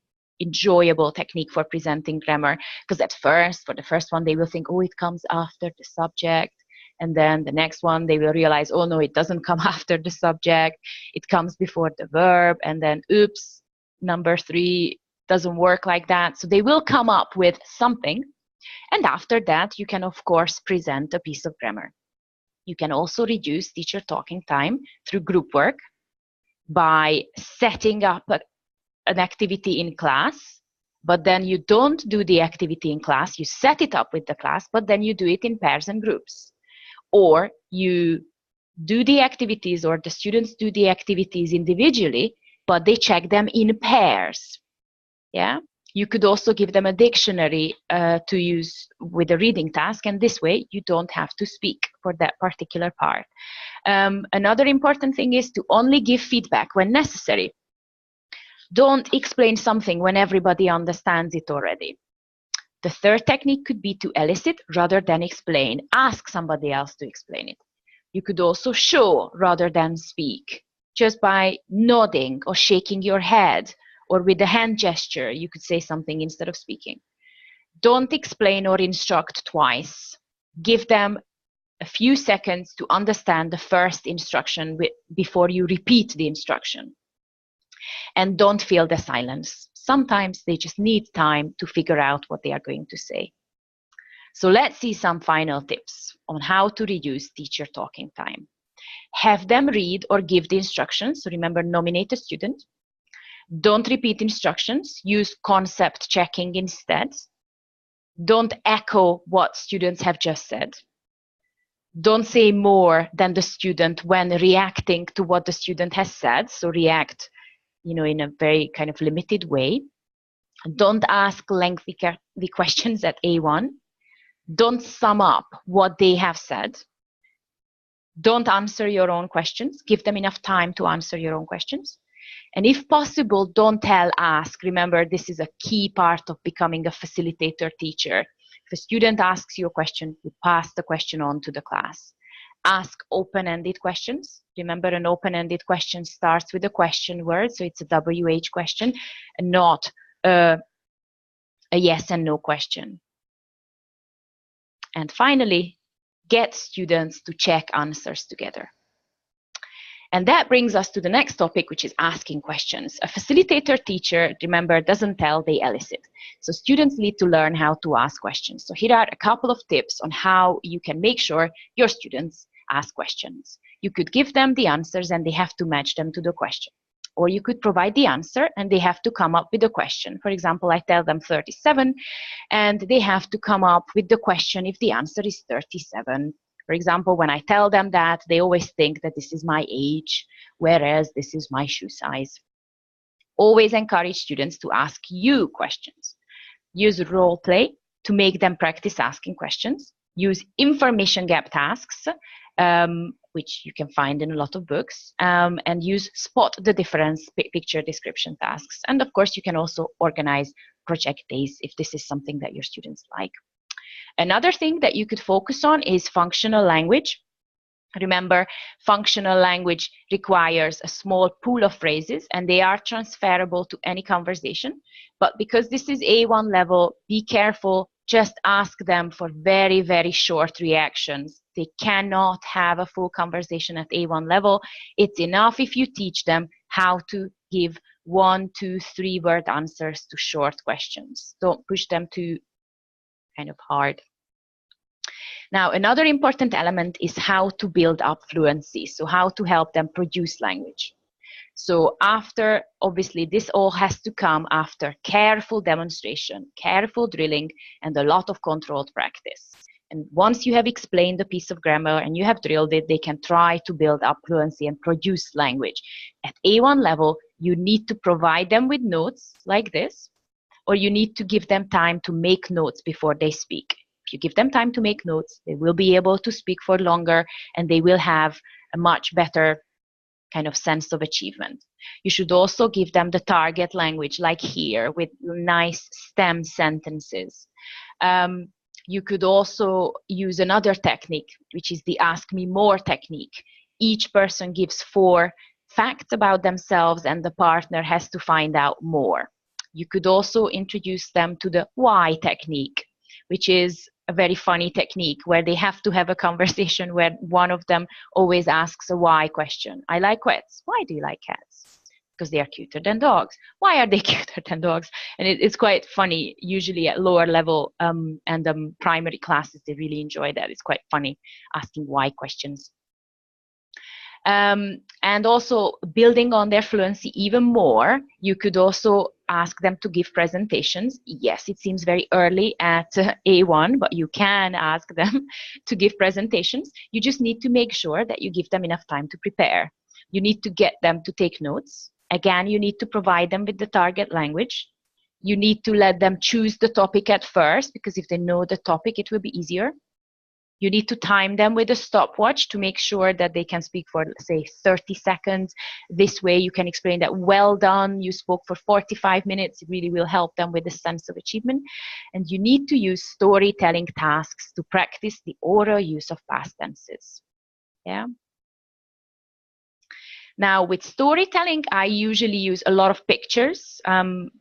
enjoyable technique for presenting grammar, because at first, for the first one, they will think, oh, it comes after the subject. And then the next one, they will realize, oh, no, it doesn't come after the subject. It comes before the verb. And then, oops, number 3 doesn't work like that. So they will come up with something. And after that, you can, of course, present a piece of grammar. You can also reduce teacher talking time through group work by setting up an activity in class, but then you don't do the activity in class. You set it up with the class, but then you do it in pairs and groups. Or you do the activities, or the students do the activities individually, but they check them in pairs. Yeah. You could also give them a dictionary to use with a reading task, and this way you don't have to speak for that particular part. Another important thing is to only give feedback when necessary. Don't explain something when everybody understands it already. The third technique could be to elicit rather than explain. Ask somebody else to explain it. You could also show rather than speak, just by nodding or shaking your head, or with a hand gesture, you could say something instead of speaking. Don't explain or instruct twice. Give them a few seconds to understand the first instruction before you repeat the instruction. And don't fill the silence. Sometimes they just need time to figure out what they are going to say. So let's see some final tips on how to reduce teacher talking time. Have them read or give the instructions. So remember, nominate a student. Don't repeat instructions. Use concept checking instead. Don't echo what students have just said. Don't say more than the student when reacting to what the student has said. So react, in a very kind of limited way. Don't ask lengthy questions at A1. Don't sum up what they have said. Don't answer your own questions. Give them enough time to answer your own questions. And if possible, don't tell, ask. Remember, this is a key part of becoming a facilitator teacher. If a student asks you a question, you pass the question on to the class. Ask open-ended questions. Remember, an open-ended question starts with a question word, so it's a WH question, and not a yes and no question. And finally, get students to check answers together. And that brings us to the next topic, which is asking questions. A facilitator teacher, remember, doesn't tell, they elicit. So students need to learn how to ask questions. So here are a couple of tips on how you can make sure your students ask questions. You could give them the answers and they have to match them to the question. Or you could provide the answer and they have to come up with a question. For example, I tell them 37 and they have to come up with the question if the answer is 37. For example, when I tell them that, they always think that this is my age, whereas this is my shoe size. Always encourage students to ask you questions. Use role play to make them practice asking questions. Use information gap tasks, which you can find in a lot of books, and use spot the difference picture description tasks. And of course, you can also organize project days if this is something that your students like. Another thing that you could focus on is functional language. Remember, functional language requires a small pool of phrases and they are transferable to any conversation. But because this is A1 level, be careful, just ask them for very, very short reactions. They cannot have a full conversation at A1 level. It's enough if you teach them how to give 1, 2, 3 word answers to short questions. Don't push them too kind of hard. Now, another important element is how to build up fluency, so how to help them produce language. So after, obviously, this all has to come after careful demonstration, careful drilling, and a lot of controlled practice. And once you have explained a piece of grammar and you have drilled it, they can try to build up fluency and produce language. At A1 level, you need to provide them with notes like this, or you need to give them time to make notes before they speak. If you give them time to make notes, they will be able to speak for longer and they will have a much better kind of sense of achievement. You should also give them the target language, like here, with nice stem sentences. You could also use another technique, which is the ask me more technique. Each person gives 4 facts about themselves and the partner has to find out more. You could also introduce them to the why technique, which is a very funny technique where they have to have a conversation where one of them always asks a why question. I like cats. Why do you like cats? Because they are cuter than dogs. Why are they cuter than dogs? And it's quite funny, usually at lower level and primary classes, they really enjoy that. It's quite funny asking why questions. And also building on their fluency even more, you could also ask them to give presentations. Yes, it seems very early at A1, but you can ask them to give presentations. You just need to make sure that you give them enough time to prepare. You need to get them to take notes. Again, you need to provide them with the target language. You need to let them choose the topic at first, because if they know the topic, it will be easier. You need to time them with a stopwatch to make sure that they can speak for, say, 30 seconds. This way you can explain that, well done, you spoke for 45 minutes. It really will help them with a sense of achievement. And you need to use storytelling tasks to practice the oral use of past tenses. Yeah. Now, with storytelling, I usually use a lot of pictures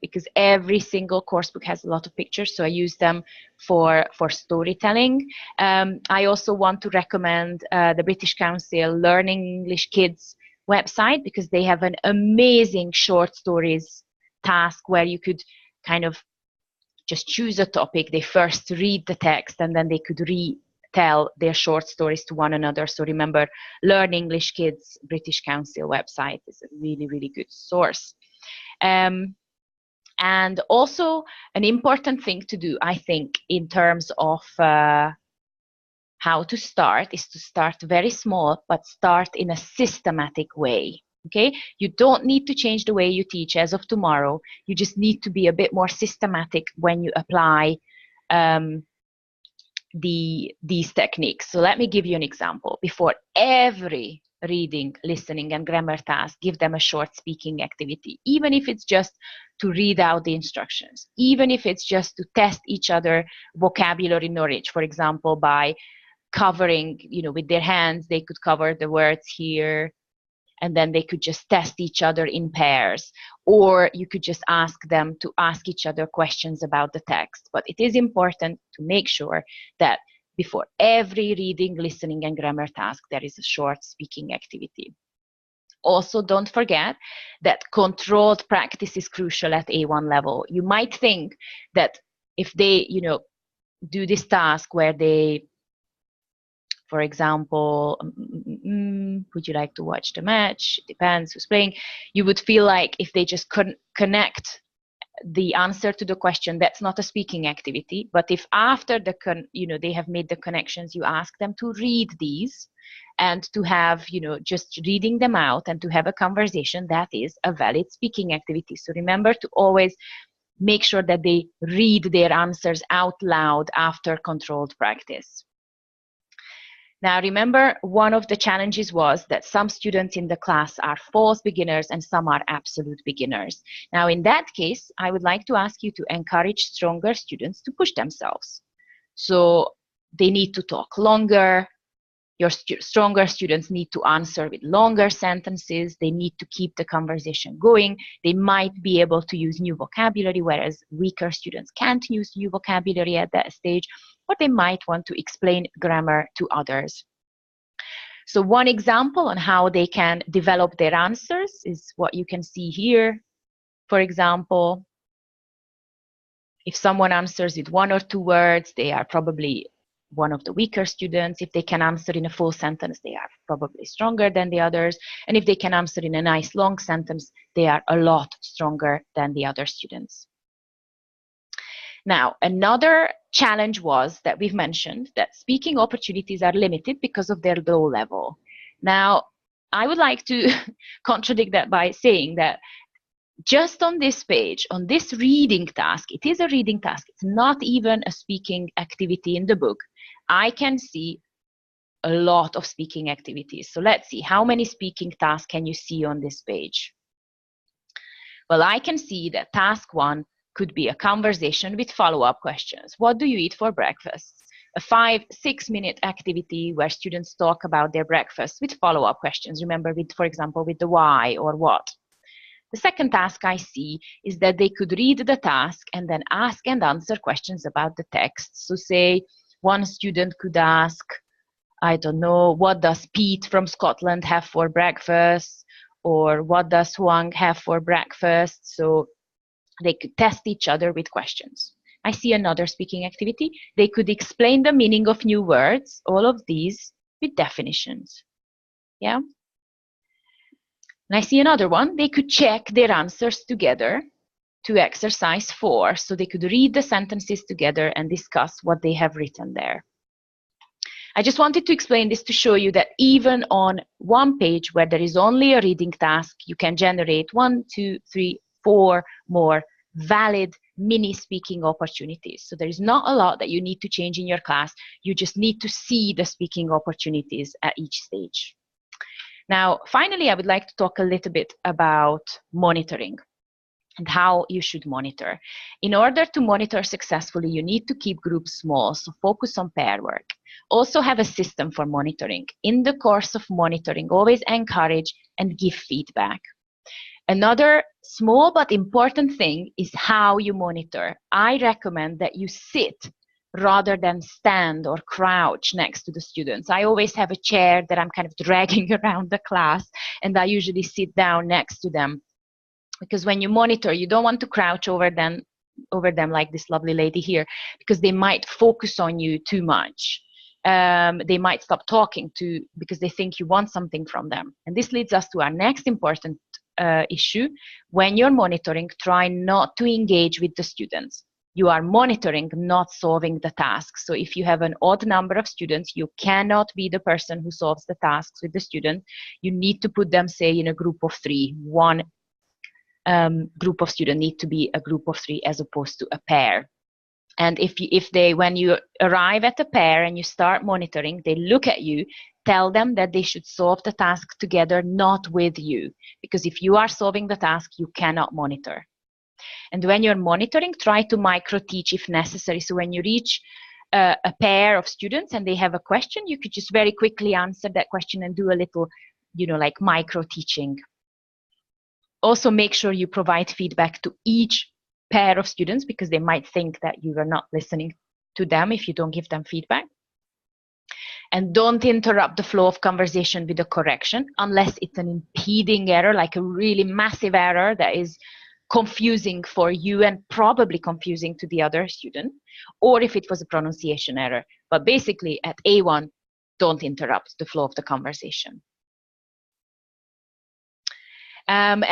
because every single course book has a lot of pictures, so I use them for storytelling. I also want to recommend the British Council Learning English Kids website, because they have an amazing short stories task where you could kind of just choose a topic. They first read the text and then they could tell their short stories to one another. So remember, Learn English Kids British Council website is a really, really good source. And also an important thing to do, I think, in terms of how to start, is to start very small, but start in a systematic way. Okay, you don't need to change the way you teach as of tomorrow. You just need to be a bit more systematic when you apply these techniques. So let me give you an example. Before every reading, listening, and grammar task, give them a short speaking activity, even if it's just to read out the instructions, even if it's just to test each other vocabulary knowledge, for example, by covering, with their hands, they could cover the words here, and then they could just test each other in pairs. Or you could just ask them to ask each other questions about the text. But it is important to make sure that before every reading, listening, and grammar task, there is a short speaking activity. Also, don't forget that controlled practice is crucial at A1 level. You might think that if they, do this task where they, for example, would you like to watch the match? Depends who's playing. You would feel like if they just couldn't connect the answer to the question, that's not a speaking activity. But if after they have made the connections, you ask them to read these and to have, just reading them out and to have a conversation, that is a valid speaking activity. So remember to always make sure that they read their answers out loud after controlled practice. Now, remember, one of the challenges was that some students in the class are false beginners and some are absolute beginners. Now, in that case, I would like to ask you to encourage stronger students to push themselves. So they need to talk longer. Your stronger students need to answer with longer sentences. They need to keep the conversation going. They might be able to use new vocabulary, whereas weaker students can't use new vocabulary at that stage, or they might want to explain grammar to others. So one example on how they can develop their answers is what you can see here. For example, if someone answers with 1 or 2 words, they are probably one of the weaker students. If they can answer in a full sentence, they are probably stronger than the others. And if they can answer in a nice long sentence, they are a lot stronger than the other students. Now, another challenge was that we've mentioned that speaking opportunities are limited because of their low level. Now, I would like to contradict that by saying that just on this page, on this reading task, it is a reading task, it's not even a speaking activity in the book, I can see a lot of speaking activities. So let's see, how many speaking tasks can you see on this page? Well, I can see that task 1 could be a conversation with follow-up questions. What do you eat for breakfast? A 5-6 minute activity where students talk about their breakfast with follow-up questions. Remember, for example, with the why or what. The second task I see is that they could read the task and then ask and answer questions about the text. So say one student could ask, I don't know, what does Pete from Scotland have for breakfast? Or what does Huang have for breakfast? So they could test each other with questions. I see another speaking activity. They could explain the meaning of new words, all of these with definitions. Yeah. And I see another one. They could check their answers together to exercise 4. So they could read the sentences together and discuss what they have written there. I just wanted to explain this to show you that even on one page where there is only a reading task, you can generate 1, 2, 3, 4 more valid mini speaking opportunities. So there is not a lot that you need to change in your class. You just need to see the speaking opportunities at each stage. Now, finally, I would like to talk a little bit about monitoring and how you should monitor. In order to monitor successfully, you need to keep groups small, so focus on pair work. Also have a system for monitoring. In the course of monitoring, always encourage and give feedback. Another small but important thing is how you monitor. I recommend that you sit rather than stand or crouch next to the students. I always have a chair that I'm kind of dragging around the class, and I usually sit down next to them. Because when you monitor, you don't want to crouch over them like this lovely lady here, because they might focus on you too much. They might stop talking because they think you want something from them. And this leads us to our next important issue. When you're monitoring, try not to engage with the students. You are monitoring, not solving the tasks. So if you have an odd number of students, you cannot be the person who solves the tasks with the student. You need to put them, say, in a group of 3. One group of students need to be a group of 3 as opposed to a pair. And when you arrive at a pair and you start monitoring, they look at you, tell them that they should solve the task together, not with you. Because if you are solving the task, you cannot monitor. And when you're monitoring, try to micro-teach if necessary. So when you reach a pair of students and they have a question, you could just very quickly answer that question and do a little, like micro-teaching. Also, make sure you provide feedback to each pair of students, because they might think that you are not listening to them if you don't give them feedback. And don't interrupt the flow of conversation with a correction unless it's an impeding error, like a really massive error that is confusing for you and probably confusing to the other student, or if it was a pronunciation error. But basically at A1, don't interrupt the flow of the conversation. And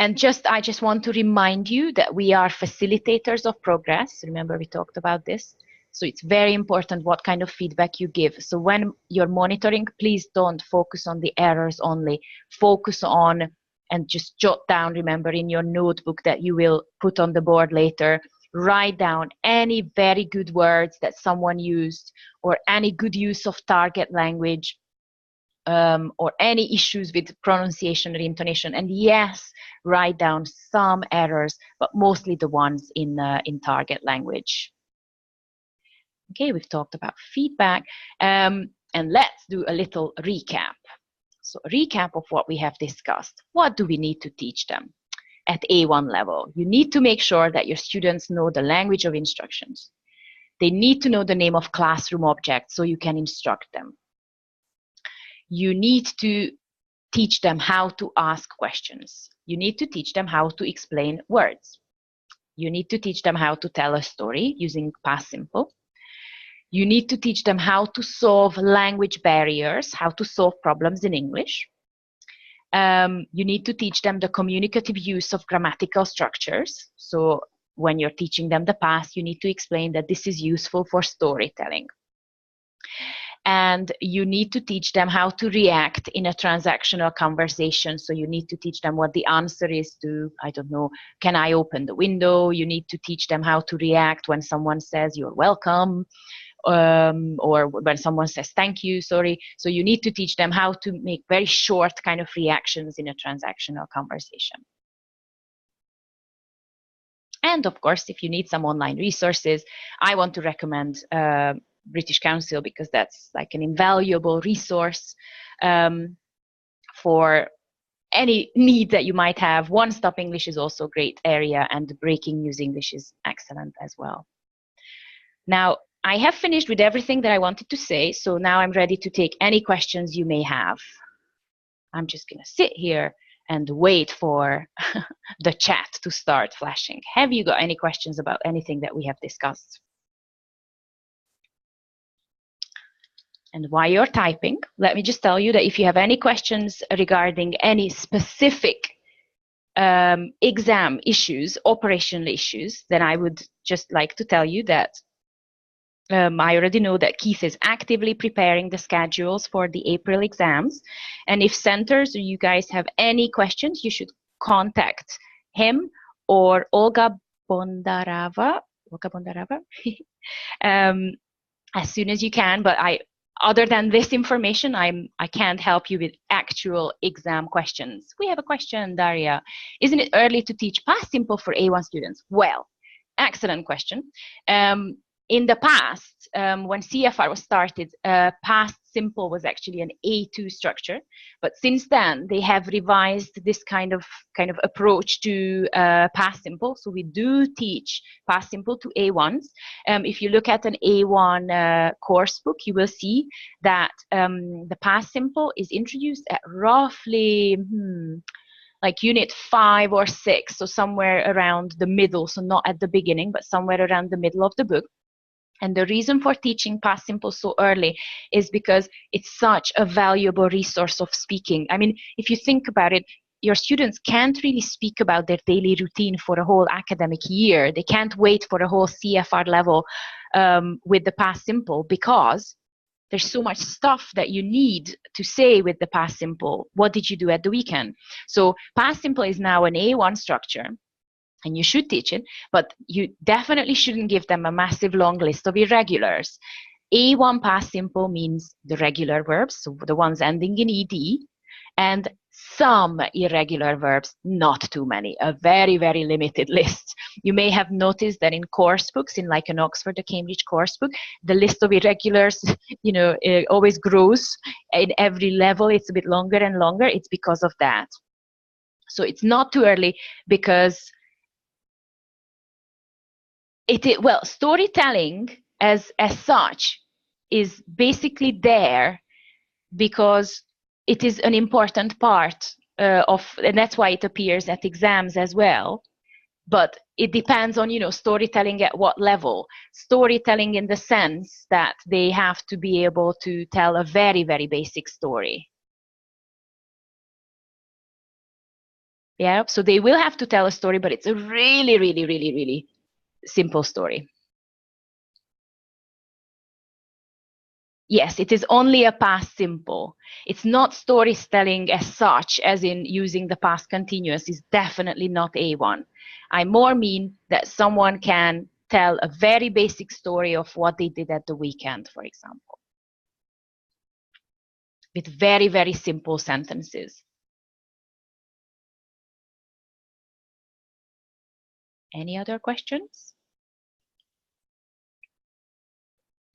I just want to remind you that we are facilitators of progress. Remember, we talked about this. So it's very important what kind of feedback you give. So when you're monitoring, please don't focus on the errors only. Focus on, and just jot down, remember, in your notebook that you will put on the board later, write down any very good words that someone used, or any good use of target language, or any issues with pronunciation or intonation. And yes, write down some errors, but mostly the ones in target language. Okay, we've talked about feedback, and let's do a little recap. So a recap of what we have discussed. What do we need to teach them at A1 level? You need to make sure that your students know the language of instructions. They need to know the name of classroom objects so you can instruct them. You need to teach them how to ask questions. You need to teach them how to explain words. You need to teach them how to tell a story using past simple. You need to teach them how to solve language barriers, how to solve problems in English. You need to teach them the communicative use of grammatical structures. So when you're teaching them the past, you need to explain that this is useful for storytelling. And you need to teach them how to react in a transactional conversation. So you need to teach them what the answer is to, I don't know, can I open the window? You need to teach them how to react when someone says you're welcome, or when someone says thank you, sorry. So you need to teach them how to make very short kind of reactions in a transactional conversation. And of course, if you need some online resources, I want to recommend British Council, because that's like an invaluable resource for any need that you might have. One Stop English is also a great area, and Breaking News English is excellent as well. Now, I have finished with everything that I wanted to say, so now I'm ready to take any questions you may have. I'm just going to sit here and wait for the chat to start flashing. Have you got any questions about anything that we have discussed? And while you're typing, let me just tell you that if you have any questions regarding any specific exam issues, operational issues, then I would just like to tell you that I already know that Keith is actively preparing the schedules for the April exams. And if centers or you guys have any questions, you should contact him or Olga Bondarava, as soon as you can. But other than this information, I can't help you with actual exam questions. We have a question, Daria. Isn't it early to teach past simple for A1 students? Well, excellent question. In the past, when CFR was started, past simple was actually an A2 structure. But since then, they have revised this kind of approach to past simple. So we do teach past simple to A1s. If you look at an A1 course book, you will see that the past simple is introduced at roughly like unit 5 or 6, so somewhere around the middle, so not at the beginning, but somewhere around the middle of the book. And the reason for teaching past simple so early is because it's such a valuable resource of speaking. I mean, if you think about it, your students can't really speak about their daily routine for a whole academic year. They can't wait for a whole CFR level with the past simple, because there's so much stuff that you need to say with the past simple. What did you do at the weekend? So past simple is now an A1 structure, and you should teach it, but you definitely shouldn't give them a massive long list of irregulars. A1 past simple means the regular verbs, so the ones ending in ed, and some irregular verbs, not too many, a very, very limited list. You may have noticed that in course books, in like an Oxford or Cambridge course book, the list of irregulars, it always grows. In every level, it's a bit longer and longer. It's because of that. So it's not too early, because well, storytelling as such is basically there because it is an important part and that's why it appears at exams as well. But it depends on, storytelling at what level. Storytelling in the sense that they have to be able to tell a very, very basic story. Yeah, so they will have to tell a story, but it's a really, really, really, really simple story. Yes, it is only a past simple. It's not storytelling as such, as in using the past continuous. Is definitely not A1. I more mean that someone can tell a very basic story of what they did at the weekend, for example, with very, very simple sentences. Any other questions?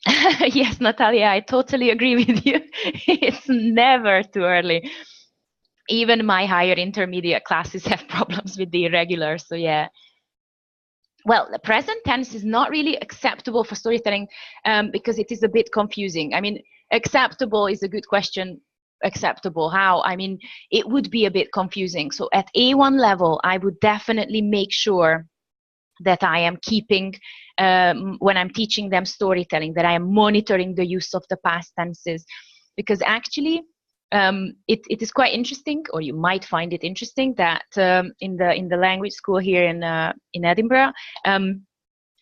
Yes, Natalia, I totally agree with you. It's never too early. Even my higher intermediate classes have problems with the irregulars, so yeah. Well, the present tense is not really acceptable for storytelling because it is a bit confusing. I mean, acceptable is a good question. Acceptable how? I mean, it would be a bit confusing. So at A1 level, I would definitely make sure that I am keeping, when I'm teaching them storytelling, that I am monitoring the use of the past tenses. Because actually, it is quite interesting, or you might find it interesting, that in the language school here in Edinburgh,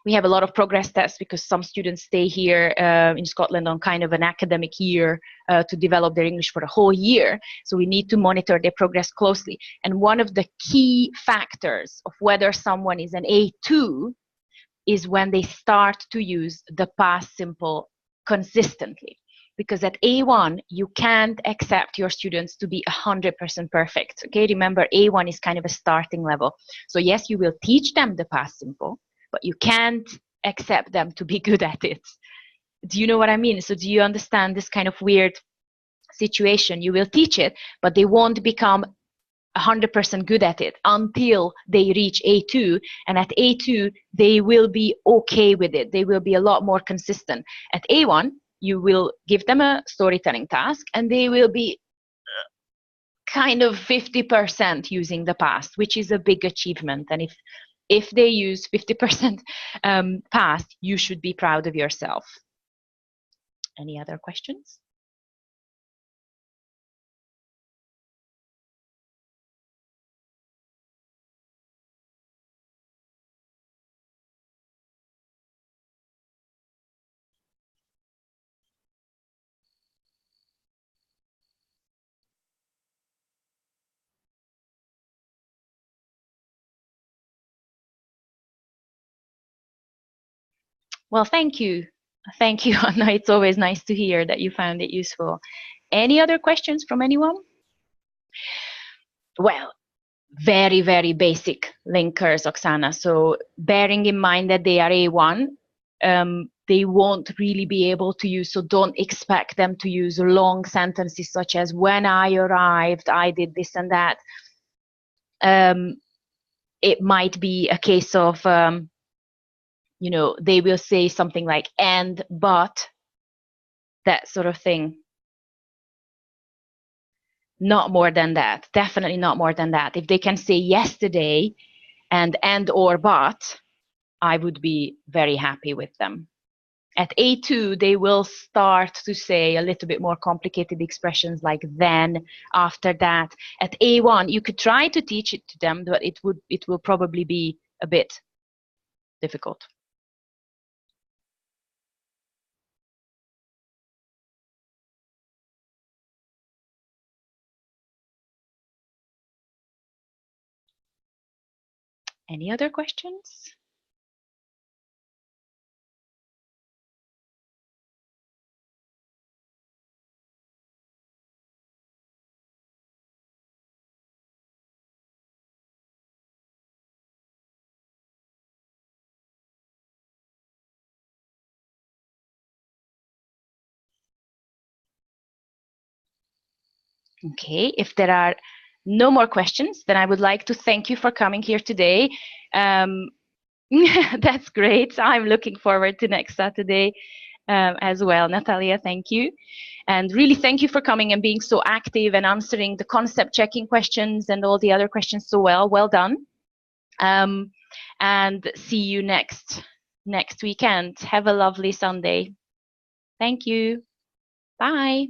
we have a lot of progress tests because some students stay here in Scotland on kind of an academic year to develop their English for a whole year. So we need to monitor their progress closely. And one of the key factors of whether someone is an A2 is when they start to use the past simple consistently. Because at A1, you can't accept your students to be 100% perfect. Okay, remember, A1 is kind of a starting level. So yes, you will teach them the past simple, but you can't accept them to be good at it. Do you know what I mean? So do you understand this kind of weird situation? You will teach it, but they won't become 100% good at it until they reach A2. And at A2, they will be okay with it. They will be a lot more consistent. At A1, you will give them a storytelling task and they will be kind of 50% using the past, which is a big achievement. And if they use 50% past, you should be proud of yourself. Any other questions? Well, thank you. Thank you, Anna. It's always nice to hear that you found it useful. Any other questions from anyone? Well, very, very basic linkers, Oksana. So bearing in mind that they are A1, they won't really be able to use, so don't expect them to use long sentences such as, when I arrived, I did this and that. It might be a case of, they will say something like, and, but, that sort of thing. Not more than that. Definitely not more than that. If they can say yesterday and or but, I would be very happy with them. At A2, they will start to say a little bit more complicated expressions like then, after that. At A1, you could try to teach it to them, but it will probably be a bit difficult. Any other questions? Okay, if there are no more questions, then I would like to thank you for coming here today. That's great. I'm looking forward to next Saturday as well. Natalia, thank you. And really thank you for coming and being so active and answering the concept checking questions and all the other questions so well. Well done. And see you next weekend. Have a lovely Sunday. Thank you. Bye.